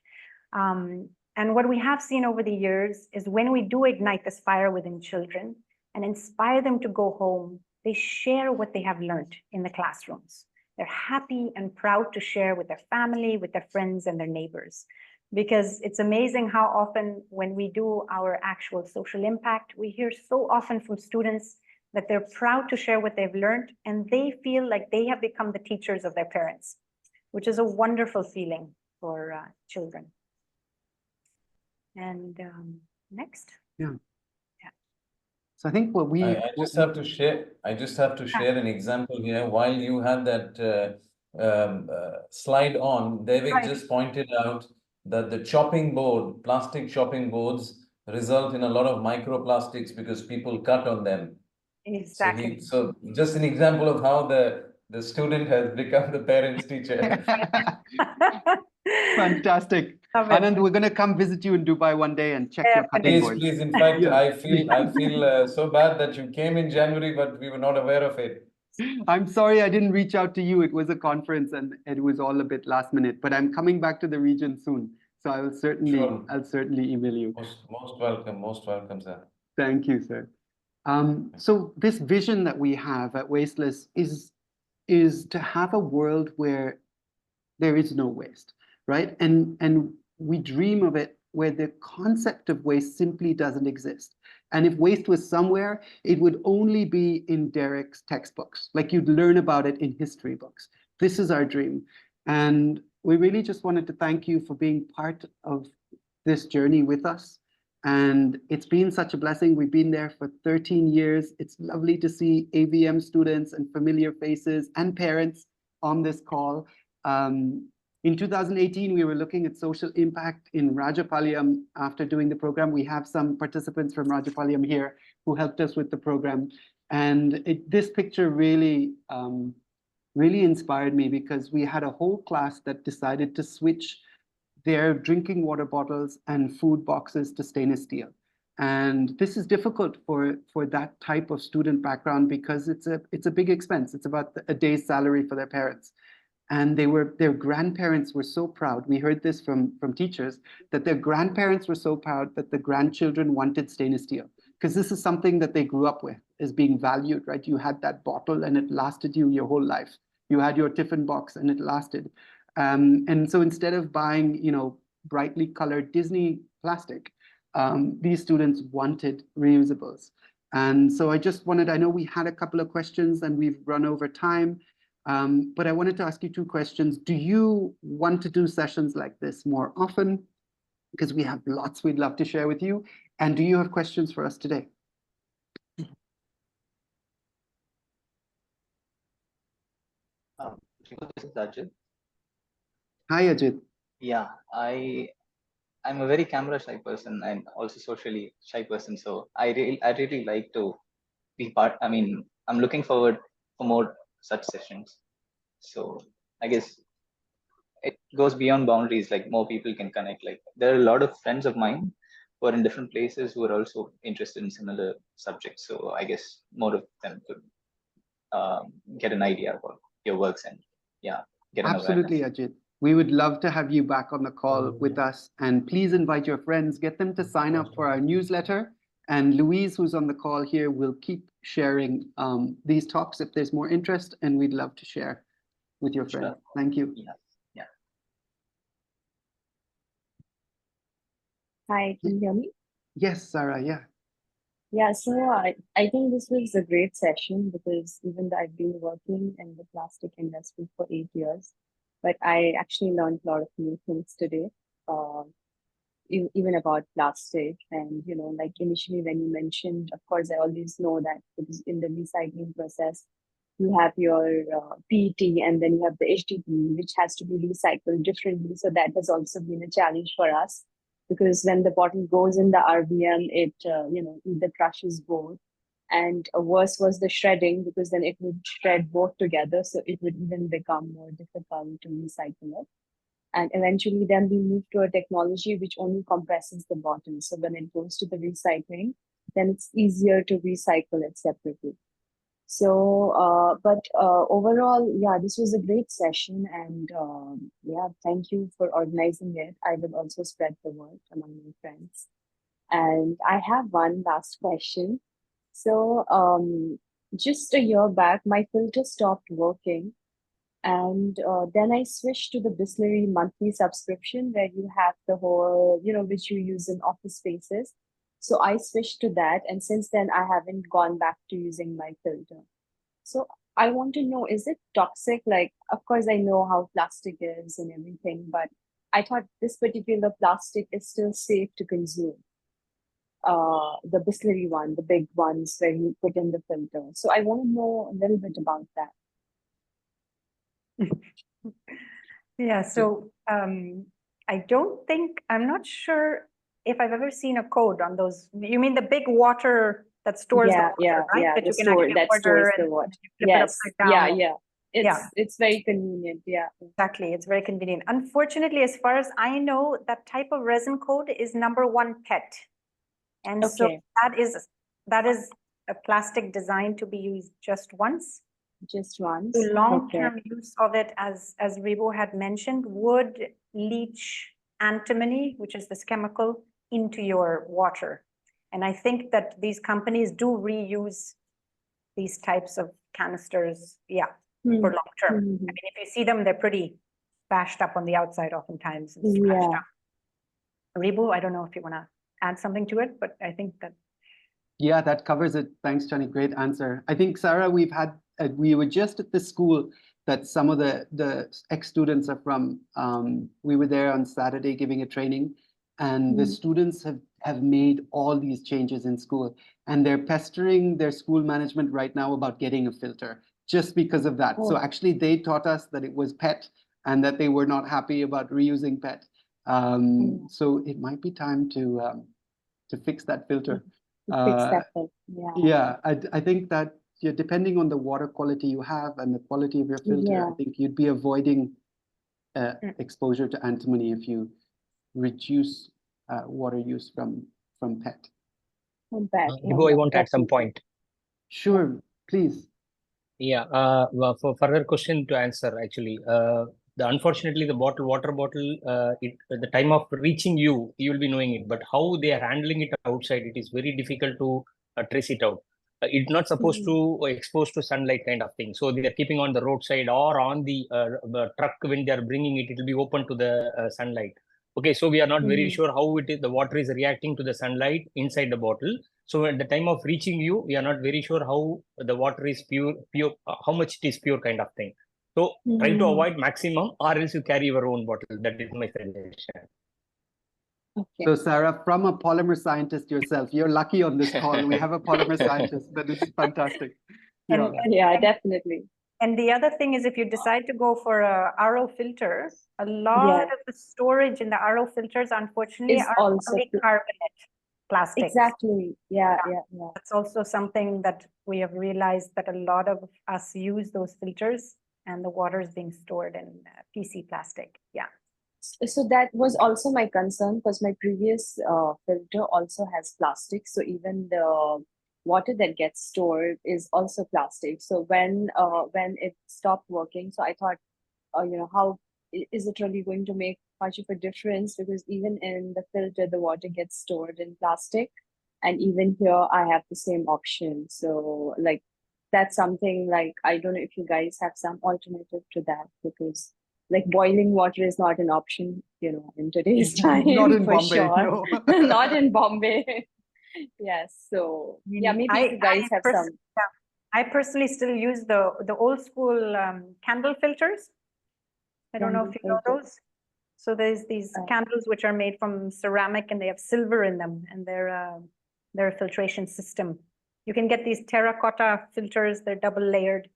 S1: And what we have seen over the years is when we do ignite this fire within children and inspire them to go home, they share what they have learned in the classrooms. They're happy and proud to share with their family, with their friends and their neighbors. Because it's amazing how often when we do our actual social impact, we hear so often from students that they're proud to share what they've learned and they feel like they have become the teachers of their parents, which is a wonderful feeling for children. And next.
S3: Yeah. So I think what we
S2: I just have to share. I just have to share an example here. While you had that slide on, Devik just pointed out that the chopping board, plastic chopping boards, result in a lot of microplastics because people cut on them.
S1: Exactly.
S2: So just an example of how the student has become the parent's teacher.
S3: Fantastic.
S1: Love it.
S3: Anand, we're going to come visit you in Dubai one day and check your cutting
S2: Please,
S3: boards.
S2: please. In fact,
S3: Yeah.
S2: I feel so bad that you came in January, but we were not aware of it.
S3: I'm sorry I didn't reach out to you. It was a conference and it was all a bit last minute, but I'm coming back to the region soon. So I'll
S2: Sure.
S3: certainly email you.
S2: Most welcome, sir.
S3: Thank you, sir. So this vision that we have at WasteLess is to have a world where there is no waste, right? And we dream of it where the concept of waste simply doesn't exist. And if waste was somewhere, it would only be in Derek's textbooks, like you'd learn about it in history books. This is our dream. And we really just wanted to thank you for being part of this journey with us. And it's been such a blessing. We've been there for 13 years. It's lovely to see AVM students and familiar faces and parents on this call. In 2018, we were looking at social impact in Rajapalayam. After doing the program, we have some participants from Rajapalayam here who helped us with the program. And this picture really, really inspired me because we had a whole class that decided to switch their drinking water bottles and food boxes to stainless steel. And this is difficult for that type of student background because it's a big expense. It's about a day's salary for their parents. And their grandparents were so proud. We heard this from teachers that their grandparents were so proud that the grandchildren wanted stainless steel because this is something that they grew up with, is being valued, right? You had that bottle and it lasted you your whole life. You had your tiffin box and it lasted. And so instead of buying, brightly colored Disney plastic, these students wanted reusables. And so I know we had a couple of questions and we've run over time. But I wanted to ask you two questions. Do you want to do sessions like this more often? Because we have lots we'd love to share with you. And do you have questions for us today?
S11: This is Ajit.
S3: Hi, Ajit.
S11: Yeah, I'm a very camera shy person and also socially shy person. So I really like to be part. I mean, I'm looking forward for more such sessions. So I guess it goes beyond boundaries, like more people can connect. Like there are a lot of friends of mine who are in different places who are also interested in similar subjects. So I guess more of them could get an idea about your works and get an
S3: Absolutely,
S11: awareness.
S3: Ajit. We would love to have you back on the call with us. And please invite your friends, get them to sign up for our newsletter. And Louise, who's on the call here, will keep sharing these talks if there's more interest. And we'd love to share with your friends.
S11: Sure.
S3: Thank you.
S11: Yeah.
S4: Hi, can you hear me?
S3: Yes, Sarah, yeah.
S4: Yeah, so I think this was a great session because even though I've been working in the plastic industry for 8 years, but I actually learned a lot of new things today, even about plastic. And, like initially when you mentioned, of course, I always know that because in the recycling process, you have your PET and then you have the HDPE, which has to be recycled differently. So that has also been a challenge for us because when the bottle goes in the RBM, it either crushes both. And worse was the shredding because then it would shred both together. So it would even become more difficult to recycle it. And eventually then we moved to a technology which only compresses the bottle. So when it goes to the recycling, then it's easier to recycle it separately. So, but overall, yeah, this was a great session. And yeah, thank you for organizing it. I will also spread the word among my friends. And I have one last question. So, just a year back, my filter stopped working. And then I switched to the Bisleri monthly subscription where you have the whole, which you use in office spaces. So I switched to that. And since then, I haven't gone back to using my filter. So I want to know, is it toxic? Like, of course, I know how plastic is and everything, but I thought this particular plastic is still safe to consume. The Bisleri one, the big ones where you put in the filter. So I want to know a little bit about that.
S1: Yeah, so I'm not sure if I've ever seen a code on those. You mean the big water that stores the water, right? That
S4: the
S1: you can
S4: store
S1: actually
S4: that
S1: order
S4: stores the
S1: and
S4: water.
S1: you flip it
S4: Yes,
S1: upside down.
S4: yeah.
S1: Yeah.
S4: It's very convenient. Yeah.
S1: Exactly, it's very convenient. Unfortunately, as far as I know, that type of resin code is number 1 PET. And so
S4: Okay.
S1: that is a plastic designed to be used just once.
S4: Just once.
S1: The
S4: Okay.
S1: long-term use of it, as Rebo had mentioned, would leach antimony, which is this chemical, into your water. And I think that these companies do reuse these types of canisters, for long term. I mean, if you see them, they're pretty bashed up on the outside oftentimes and scratched up. Rebo, I don't know if you want to add something to it, but I think that.
S3: Yeah, that covers it. Thanks, Johnny. Great answer. I think, Sarah, we were just at the school that some of the ex-students are from. We were there on Saturday giving a training, and the students have made all these changes in school, and they're pestering their school management right now about getting a filter just because of that. So actually, they taught us that it was PET and that they were not happy about reusing PET. So it might be time to fix that filter.
S4: Fix that thing.
S3: Yeah, I think that depending on the water quality you have and the quality of your filter, I think you'd be avoiding exposure to antimony if you reduce water use from PET.
S9: Ibo, I want to add some point.
S3: Sure, please.
S9: Yeah, well, for further question to answer, actually, unfortunately, the water bottle, the time of reaching you will be knowing it, but how they are handling it outside, it is very difficult to trace it out. It's not supposed to expose to sunlight kind of thing. So they are keeping on the roadside or on the truck when they are bringing it, it will be open to the sunlight. Okay, so we are not very sure how the water is reacting to the sunlight inside the bottle. So at the time of reaching you, we are not very sure how the water is pure, how much it is pure kind of thing. So try to avoid maximum, or else you carry your own bottle. That is my suggestion.
S4: Okay.
S3: So Sarah, from a polymer scientist yourself, you're lucky on this call. We have a polymer scientist. That is fantastic.
S4: Yeah, definitely.
S1: And the other thing is, if you decide to go for a RO filter, a lot of the storage in the RO filters, unfortunately,
S4: Is
S1: are
S4: also
S1: polycarbonate plastics.
S4: exactly. Yeah.
S1: That's also something that we have realized, that a lot of us use those filters and the water is being stored in PC plastic. Yeah.
S4: So that was also my concern, because my previous filter also has plastic. So even the water that gets stored is also plastic. So when it stopped working, so I thought, how is it really going to make much of a difference? Because even in the filter, the water gets stored in plastic, and even here I have the same option. So like that's something, like I don't know if you guys have some alternative to that, because like boiling water is not an option, in today's time.
S3: Not in
S4: for
S3: Bombay,
S4: sure.
S3: no.
S4: Not in Bombay. Yes. So yeah, maybe if you guys have some.
S1: I personally still use the old school candle filters. I don't know if you know those. So there's these candles which are made from ceramic, and they have silver in them, and they're a filtration system. You can get these terracotta filters, they're double layered,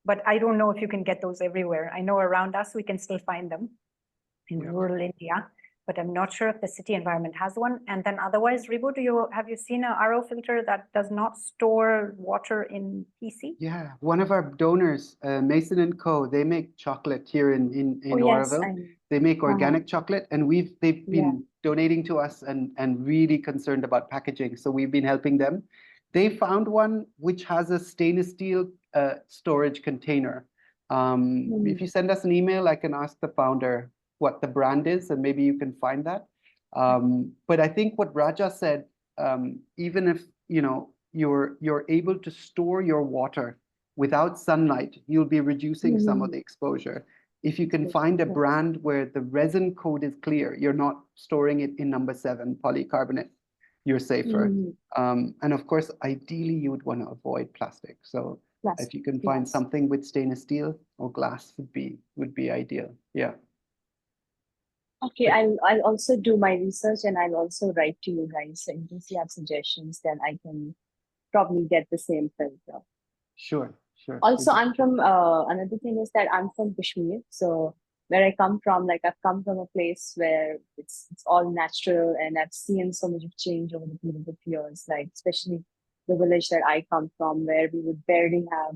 S1: but I don't know if you can get those everywhere. I know around us we can still find them in rural India, but I'm not sure if the city environment has one. And then otherwise, Rebo, have you seen a RO filter that does not store water in PC?
S3: Yeah, one of our donors, Mason and Co., they make chocolate here in Oroville. They make organic chocolate, and they've been donating to us and really concerned about packaging. So we've been helping them. They found one which has a stainless steel storage container. If you send us an email, I can ask the founder what the brand is, and maybe you can find that. But I think what Raja said, even if you're able to store your water without sunlight, you'll be reducing some of the exposure. If you can find a brand where the resin code is clear, you're not storing it in number 7 polycarbonate, you're safer. And of course, ideally, you would want to avoid plastic. So if you can find something with stainless steel or glass would be ideal. Yeah.
S4: Okay, I'll also do my research, and I'll also write to you guys. And if you have suggestions, then I can probably get the same filter.
S3: Sure.
S4: Also, I'm from another thing is that I'm from Kashmir. So where I come from, like I've come from a place where it's all natural, and I've seen so much of change over the period of years, like especially the village that I come from, where we would barely have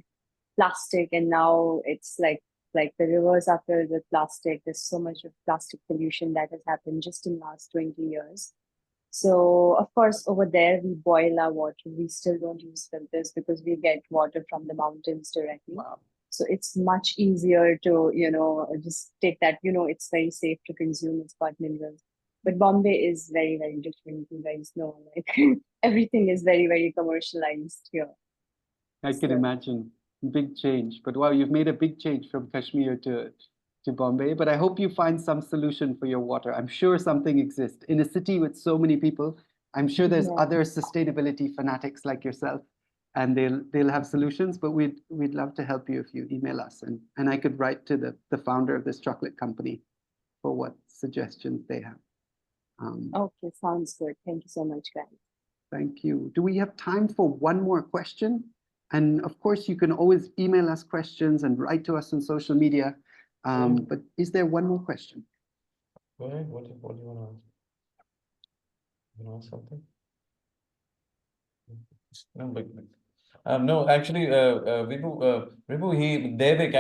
S4: plastic, and now it's like the rivers are filled with plastic. There's so much of plastic pollution that has happened just in the last 20 years. So of course, over there we boil our water. We still don't use filters because we get water from the mountains directly.
S3: Wow.
S4: So it's much easier to, just take that, it's very safe to consume, it's got minerals. But Bombay is very, very different. You guys know, like everything is very, very commercialized here.
S3: I can imagine. Big change. But wow, you've made a big change from Kashmir to Bombay. But I hope you find some solution for your water. I'm sure something exists. In a city with so many people, I'm sure there's
S4: Yeah.
S3: other sustainability fanatics like yourself, and they'll have solutions. But we'd love to help you if you email us, and I could write to the founder of this chocolate company for what suggestions they have.
S4: Okay, sounds good. Thank you so much, guys.
S3: Thank you. Do we have time for one more question? And of course, you can always email us questions and write to us on social media. But is there one more question?
S2: Go ahead. What do you want to ask? You want to ask something? No, no, actually, Vibhu, Devik.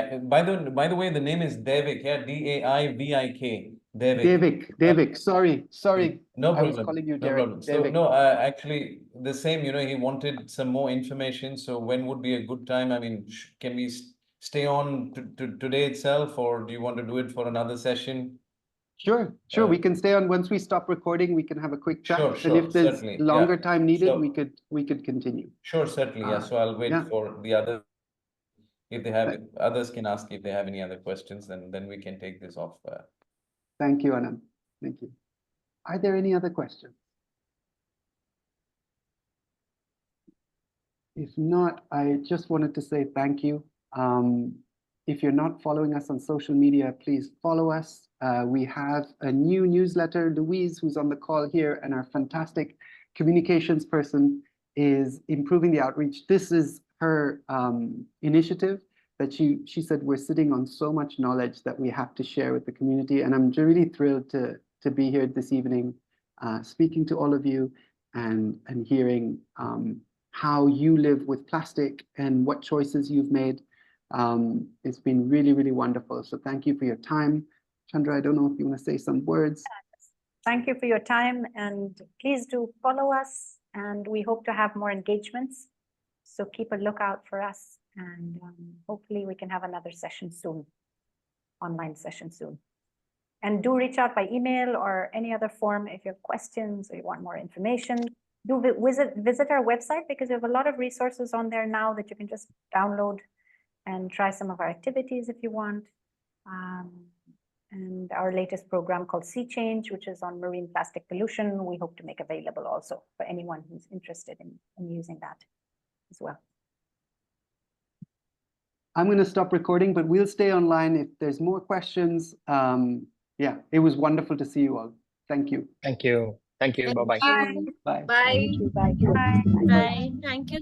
S2: By the way, the name is Devik. Yeah, Daivik. Devik.
S3: Devik. Sorry.
S2: No
S3: I was
S2: problem.
S3: calling you
S2: No
S3: Derek.
S2: problem. So
S3: Devik.
S2: no, actually, the same. He wanted some more information. So when would be a good time? I mean, can we stay on to today itself, or do you want to do it for another session?
S3: Sure. We can stay on. Once we stop recording, we can have a quick chat.
S2: Sure,
S3: And if there's
S2: certainly,
S3: longer
S2: yeah.
S3: time needed,
S2: So-
S3: we could continue.
S2: Sure, certainly. Yeah. So I'll wait
S3: yeah.
S2: for the other. If they have,
S3: Right.
S2: others can ask if they have any other questions, then we can take this off.
S3: Thank you, Anand. Thank you. Are there any other questions? If not, I just wanted to say thank you. If you're not following us on social media, please follow us. We have a new newsletter. Louise, who's on the call here, and our fantastic communications person is improving the outreach. This is her initiative that she said we're sitting on so much knowledge that we have to share with the community. And I'm really thrilled to be here this evening, speaking to all of you and hearing how you live with plastic and what choices you've made. It's been really, really wonderful. So thank you for your time. Chandra, I don't know if you want to say some words.
S1: Thank you for your time, and please do follow us, and we hope to have more engagements. So keep a lookout for us, and hopefully we can have another session soon, online session soon. And do reach out by email or any other form if you have questions or you want more information. Do visit our website, because we have a lot of resources on there now that you can just download and try some of our activities if you want. And our latest program called Sea Change, which is on marine plastic pollution, we hope to make available also for anyone who's interested in using that as well.
S3: I'm going to stop recording, but we'll stay online if there's more questions. Yeah, it was wonderful to see you all. Thank you.
S9: Thank you. Thank you. Bye-bye.
S1: Bye.
S3: Bye.
S5: Bye.
S4: Thank you. Bye.
S1: Bye.
S7: Bye. Thank you.